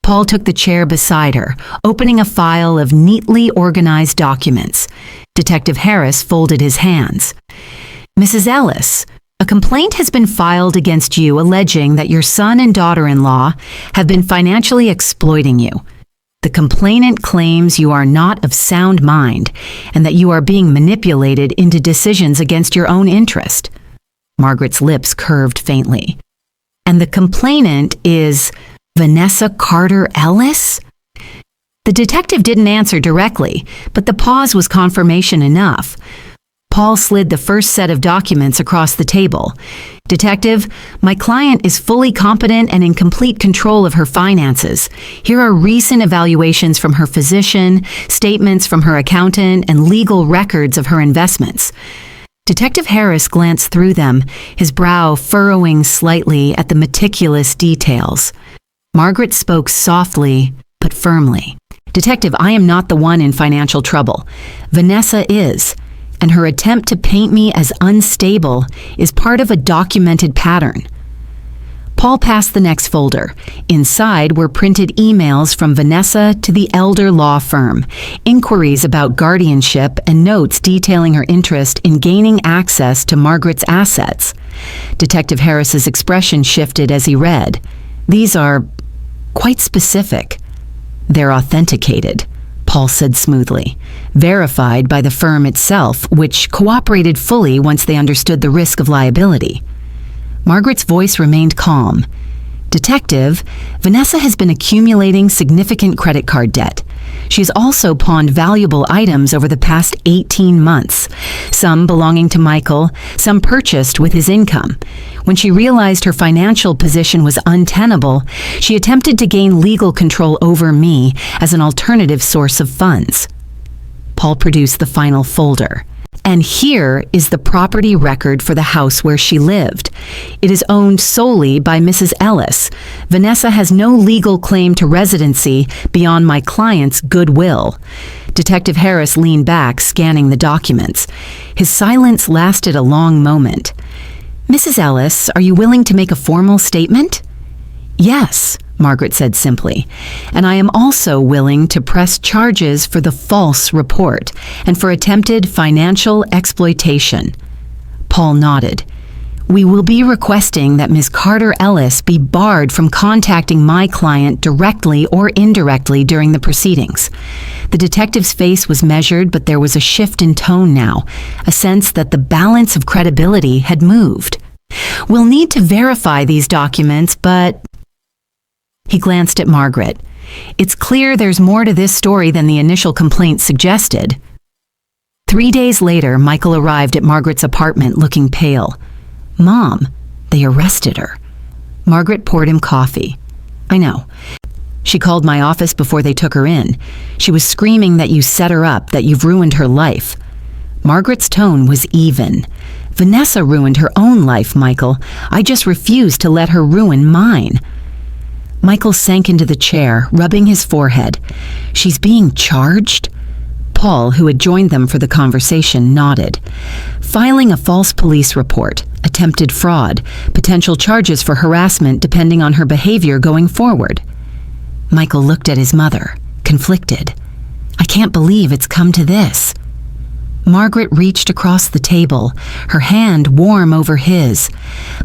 Paul took the chair beside her, opening a file of neatly organized documents. Detective Harris folded his hands. "Mrs. Ellis, a complaint has been filed against you alleging that your son and daughter-in-law have been financially exploiting you. The complainant claims you are not of sound mind and that you are being manipulated into decisions against your own interest." Margaret's lips curved faintly. "And the complainant is Vanessa Carter Ellis?" The detective didn't answer directly, but the pause was confirmation enough. Paul slid the first set of documents across the table. "Detective, my client is fully competent and in complete control of her finances. Here are recent evaluations from her physician, statements from her accountant, and legal records of her investments." Detective Harris glanced through them, his brow furrowing slightly at the meticulous details. Margaret spoke softly but firmly. "Detective, I am not the one in financial trouble. Vanessa is, and her attempt to paint me as unstable is part of a documented pattern." Paul passed the next folder. Inside were printed emails from Vanessa to the elder law firm, inquiries about guardianship, and notes detailing her interest in gaining access to Margaret's assets. Detective Harris's expression shifted as he read. "These are quite specific." "They're authenticated," Paul said smoothly, "verified by the firm itself, which cooperated fully once they understood the risk of liability." Margaret's voice remained calm. "Detective, Vanessa has been accumulating significant credit card debt. She's also pawned valuable items over the past 18 months, some belonging to Michael, some purchased with his income. When she realized her financial position was untenable, she attempted to gain legal control over me as an alternative source of funds." Paul produced the final folder. "And here is the property record for the house where she lived. It is owned solely by Mrs. Ellis. Vanessa has no legal claim to residency beyond my client's goodwill." Detective Harris leaned back, scanning the documents. His silence lasted a long moment. "Mrs. Ellis, are you willing to make a formal statement?" "Yes," Margaret said simply, "and I am also willing to press charges for the false report and for attempted financial exploitation." Paul nodded. "We will be requesting that Ms. Carter Ellis be barred from contacting my client directly or indirectly during the proceedings." The detective's face was measured, but there was a shift in tone now, a sense that the balance of credibility had moved. "We'll need to verify these documents, but..." He glanced at Margaret. "It's clear there's more to this story than the initial complaint suggested." 3 days later, Michael arrived at Margaret's apartment looking pale. "Mom, they arrested her." Margaret poured him coffee. "I know. She called my office before they took her in. She was screaming that you set her up, that you've ruined her life." Margaret's tone was even. "Vanessa ruined her own life, Michael. I just refuse to let her ruin mine." Michael sank into the chair, rubbing his forehead. "She's being charged?" Paul, who had joined them for the conversation, nodded. "Filing a false police report, attempted fraud, potential charges for harassment depending on her behavior going forward." Michael looked at his mother, conflicted. "I can't believe it's come to this." Margaret reached across the table, her hand warm over his.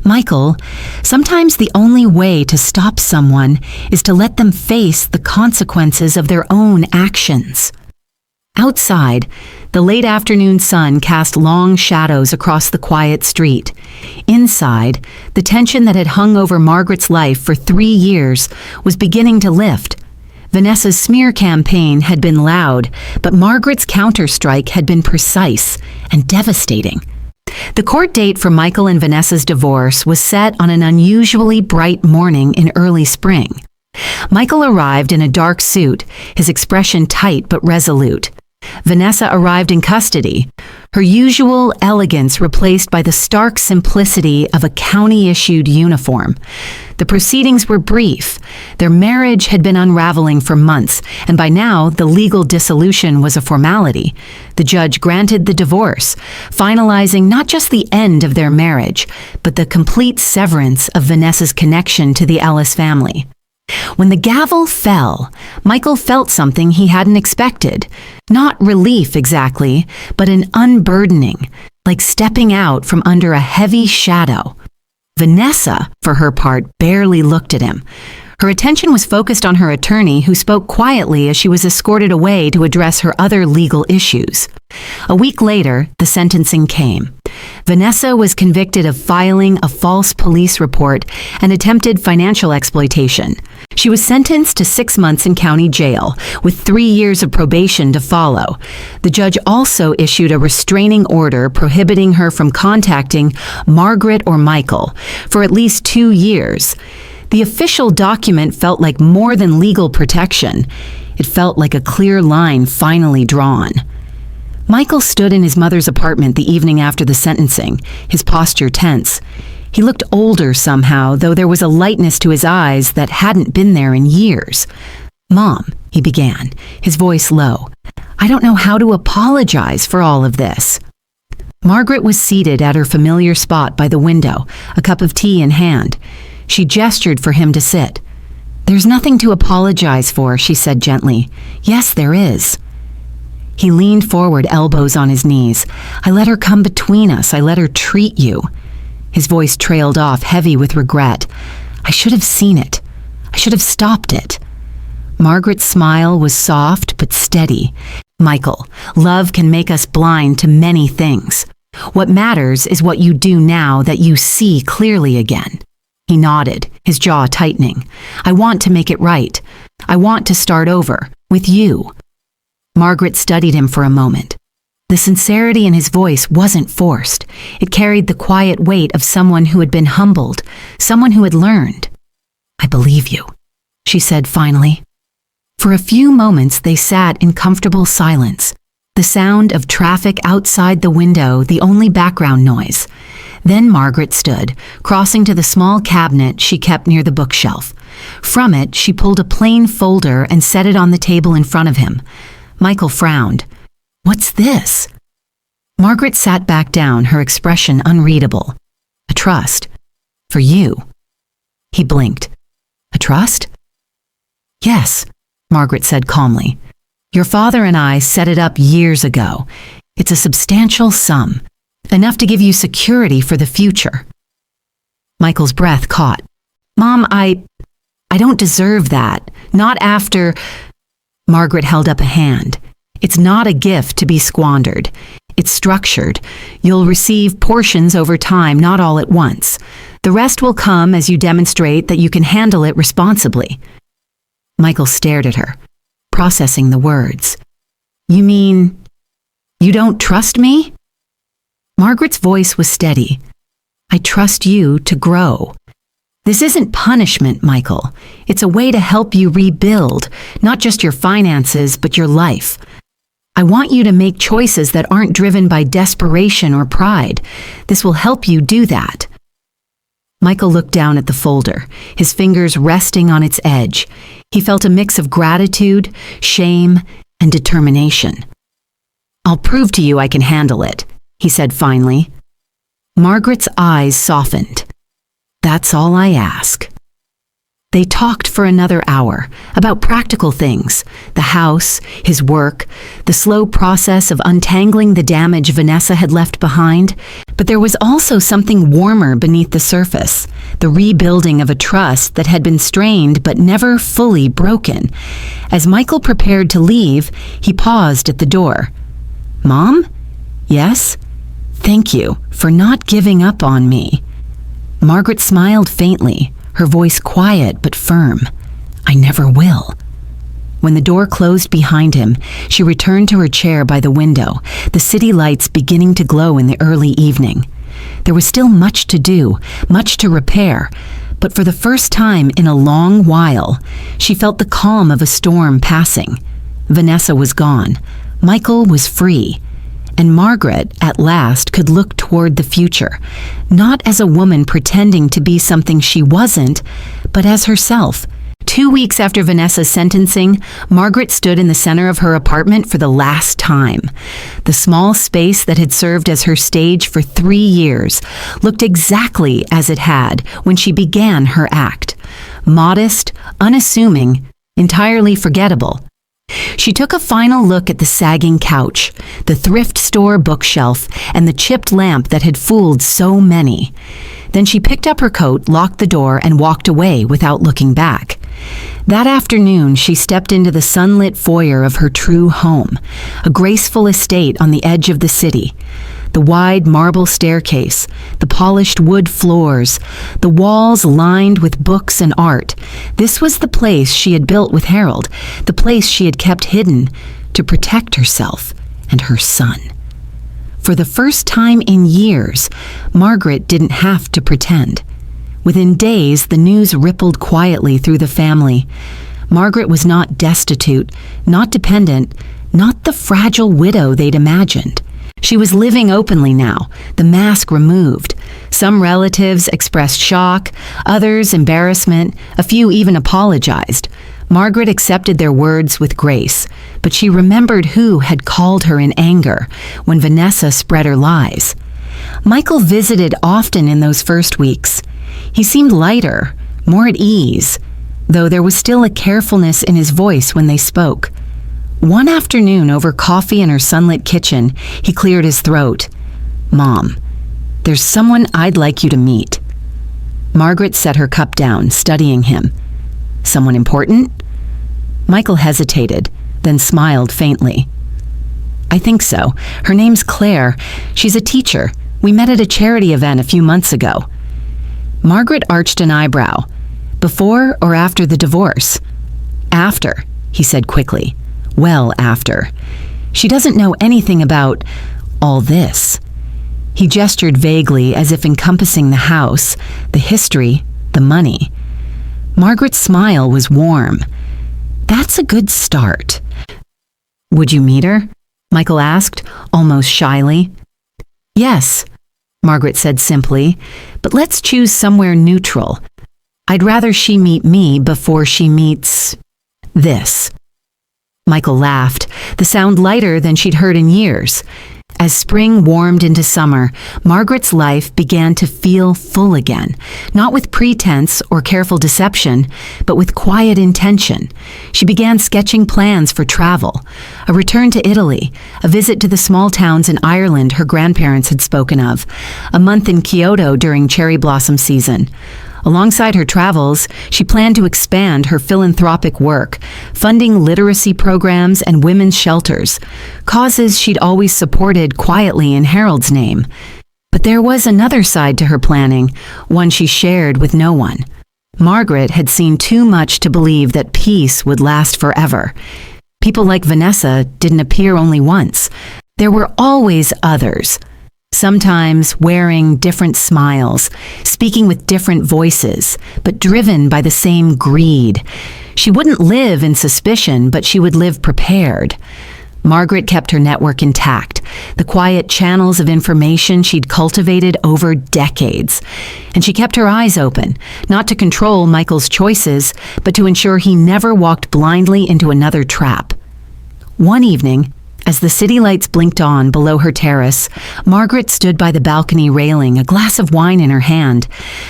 "Michael, sometimes the only way to stop someone is to let them face the consequences of their own actions." Outside, the late afternoon sun cast long shadows across the quiet street. Inside, the tension that had hung over Margaret's life for 3 years was beginning to lift. Vanessa's smear campaign had been loud, but Margaret's counterstrike had been precise and devastating. The court date for Michael and Vanessa's divorce was set on an unusually bright morning in early spring. Michael arrived in a dark suit, his expression tight but resolute. Vanessa arrived in custody, her usual elegance replaced by the stark simplicity of a county-issued uniform. The proceedings were brief. Their marriage had been unraveling for months, and by now the legal dissolution was a formality. The judge granted the divorce, finalizing not just the end of their marriage, but the complete severance of Vanessa's connection to the Ellis family. When the gavel fell, Michael felt something he hadn't expected. Not relief exactly, but an unburdening, like stepping out from under a heavy shadow. Vanessa, for her part, barely looked at him. Her attention was focused on her attorney, who spoke quietly as she was escorted away to address her other legal issues. A week later, the sentencing came. Vanessa was convicted of filing a false police report and attempted financial exploitation. She was sentenced to 6 months in county jail, with 3 years of probation to follow. The judge also issued a restraining order prohibiting her from contacting Margaret or Michael for at least 2 years. The official document felt like more than legal protection. It felt like a clear line finally drawn. Michael stood in his mother's apartment the evening after the sentencing, his posture tense. He looked older somehow, though there was a lightness to his eyes that hadn't been there in years. "Mom," he began, his voice low, "I don't know how to apologize for all of this." Margaret was seated at her familiar spot by the window, a cup of tea in hand. She gestured for him to sit. "There's nothing to apologize for," she said gently. "Yes, there is." He leaned forward, elbows on his knees. "I let her come between us. I let her treat you." His voice trailed off, heavy with regret. "I should have seen it. I should have stopped it." Margaret's smile was soft but steady. "Michael, love can make us blind to many things. What matters is what you do now that you see clearly again." He nodded, his jaw tightening. "I want to make it right. I want to start over, with you." Margaret studied him for a moment. The sincerity in his voice wasn't forced. It carried the quiet weight of someone who had been humbled, someone who had learned. "I believe you," she said finally. For a few moments they sat in comfortable silence, the sound of traffic outside the window the only background noise. Then Margaret stood, crossing to the small cabinet she kept near the bookshelf. From it, she pulled a plain folder and set it on the table in front of him. Michael frowned. "What's this?" Margaret sat back down, her expression unreadable. "A trust. For you." He blinked. "A trust?" "Yes," Margaret said calmly. "Your father and I set it up years ago. It's a substantial sum, enough to give you security for the future." Michael's breath caught. "Mom, I don't deserve that. Not after—" Margaret held up a hand. "It's not a gift to be squandered. It's structured. You'll receive portions over time, not all at once. The rest will come as you demonstrate that you can handle it responsibly." Michael stared at her, processing the words. "You mean, you don't trust me?" Margaret's voice was steady. "I trust you to grow. This isn't punishment, Michael. It's a way to help you rebuild, not just your finances, but your life. I want you to make choices that aren't driven by desperation or pride. This will help you do that." Michael looked down at the folder, his fingers resting on its edge. He felt a mix of gratitude, shame, and determination. "I'll prove to you I can handle it," he said finally. Margaret's eyes softened. "That's all I ask." They talked for another hour about practical things, the house, his work, the slow process of untangling the damage Vanessa had left behind. But there was also something warmer beneath the surface, the rebuilding of a trust that had been strained but never fully broken. As Michael prepared to leave, he paused at the door. "Mom? Yes? Thank you for not giving up on me." Margaret smiled faintly, her voice quiet but firm. "I never will." When the door closed behind him, she returned to her chair by the window, the city lights beginning to glow in the early evening. There was still much to do, much to repair, but for the first time in a long while, she felt the calm of a storm passing. Vanessa was gone. Michael was free. And Margaret, at last, could look toward the future, not as a woman pretending to be something she wasn't, but as herself. 2 weeks after Vanessa's sentencing, Margaret stood in the center of her apartment for the last time. The small space that had served as her stage for 3 years looked exactly as it had when she began her act. Modest, unassuming, entirely forgettable. She took a final look at the sagging couch, the thrift store bookshelf, and the chipped lamp that had fooled so many. Then she picked up her coat, locked the door, and walked away without looking back. That afternoon, she stepped into the sunlit foyer of her true home, a graceful estate on the edge of the city. The wide marble staircase, the polished wood floors, the walls lined with books and art. This was the place she had built with Harold, the place she had kept hidden to protect herself and her son. For the first time in years, Margaret didn't have to pretend. Within days, the news rippled quietly through the family. Margaret was not destitute, not dependent, not the fragile widow they'd imagined. She was living openly now, the mask removed. Some relatives expressed shock, others embarrassment, a few even apologized. Margaret accepted their words with grace, but she remembered who had called her in anger when Vanessa spread her lies. Michael visited often in those first weeks. He seemed lighter, more at ease, though there was still a carefulness in his voice when they spoke. One afternoon, over coffee in her sunlit kitchen, he cleared his throat. "Mom, there's someone I'd like you to meet." Margaret set her cup down, studying him. "Someone important?" Michael hesitated, then smiled faintly. "I think so. Her name's Claire. She's a teacher. We met at a charity event a few months ago." Margaret arched an eyebrow. "Before or after the divorce?" "After," he said quickly. "Well, after. She doesn't know anything about all this." He gestured vaguely as if encompassing the house, the history, the money. Margaret's smile was warm. "That's a good start." "Would you meet her?" Michael asked, almost shyly. "Yes," Margaret said simply, "but let's choose somewhere neutral. I'd rather she meet me before she meets this." Michael laughed, the sound lighter than she'd heard in years. As spring warmed into summer, Margaret's life began to feel full again, not with pretense or careful deception, but with quiet intention. She began sketching plans for travel, a return to Italy, a visit to the small towns in Ireland her grandparents had spoken of, a month in Kyoto during cherry blossom season. Alongside her travels, she planned to expand her philanthropic work, funding literacy programs and women's shelters, causes she'd always supported quietly in Harold's name. But there was another side to her planning, one she shared with no one. Margaret had seen too much to believe that peace would last forever. People like Vanessa didn't appear only once. There were always others. Sometimes wearing different smiles, speaking with different voices, but driven by the same greed. She wouldn't live in suspicion, but she would live prepared. Margaret kept her network intact, the quiet channels of information she'd cultivated over decades. And she kept her eyes open, not to control Michael's choices, but to ensure he never walked blindly into another trap. One evening, as the city lights blinked on below her terrace, Margaret stood by the balcony railing, a glass of wine in her hand.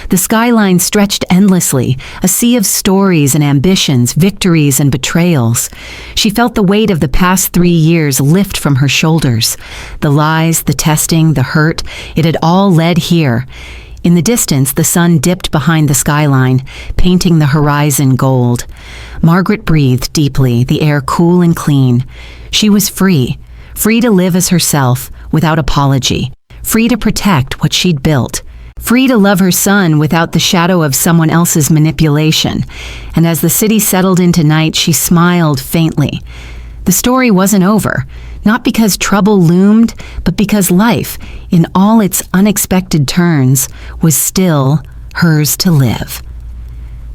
The skyline stretched endlessly, a sea of stories and ambitions, victories and betrayals. She felt the weight of the past 3 years lift from her shoulders. The lies, the testing, the hurt, it had all led here. In the distance, the sun dipped behind the skyline, painting the horizon gold. Margaret breathed deeply, the air cool and clean. She was free to live as herself, without apology, free to protect what she'd built, free to love her son without the shadow of someone else's manipulation. And as the city settled into night, she smiled faintly. The story wasn't over, not because trouble loomed, but because life, in all its unexpected turns, was still hers to live.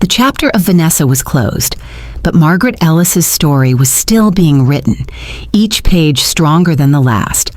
The chapter of Vanessa was closed, but Margaret Ellis's story was still being written, each page stronger than the last.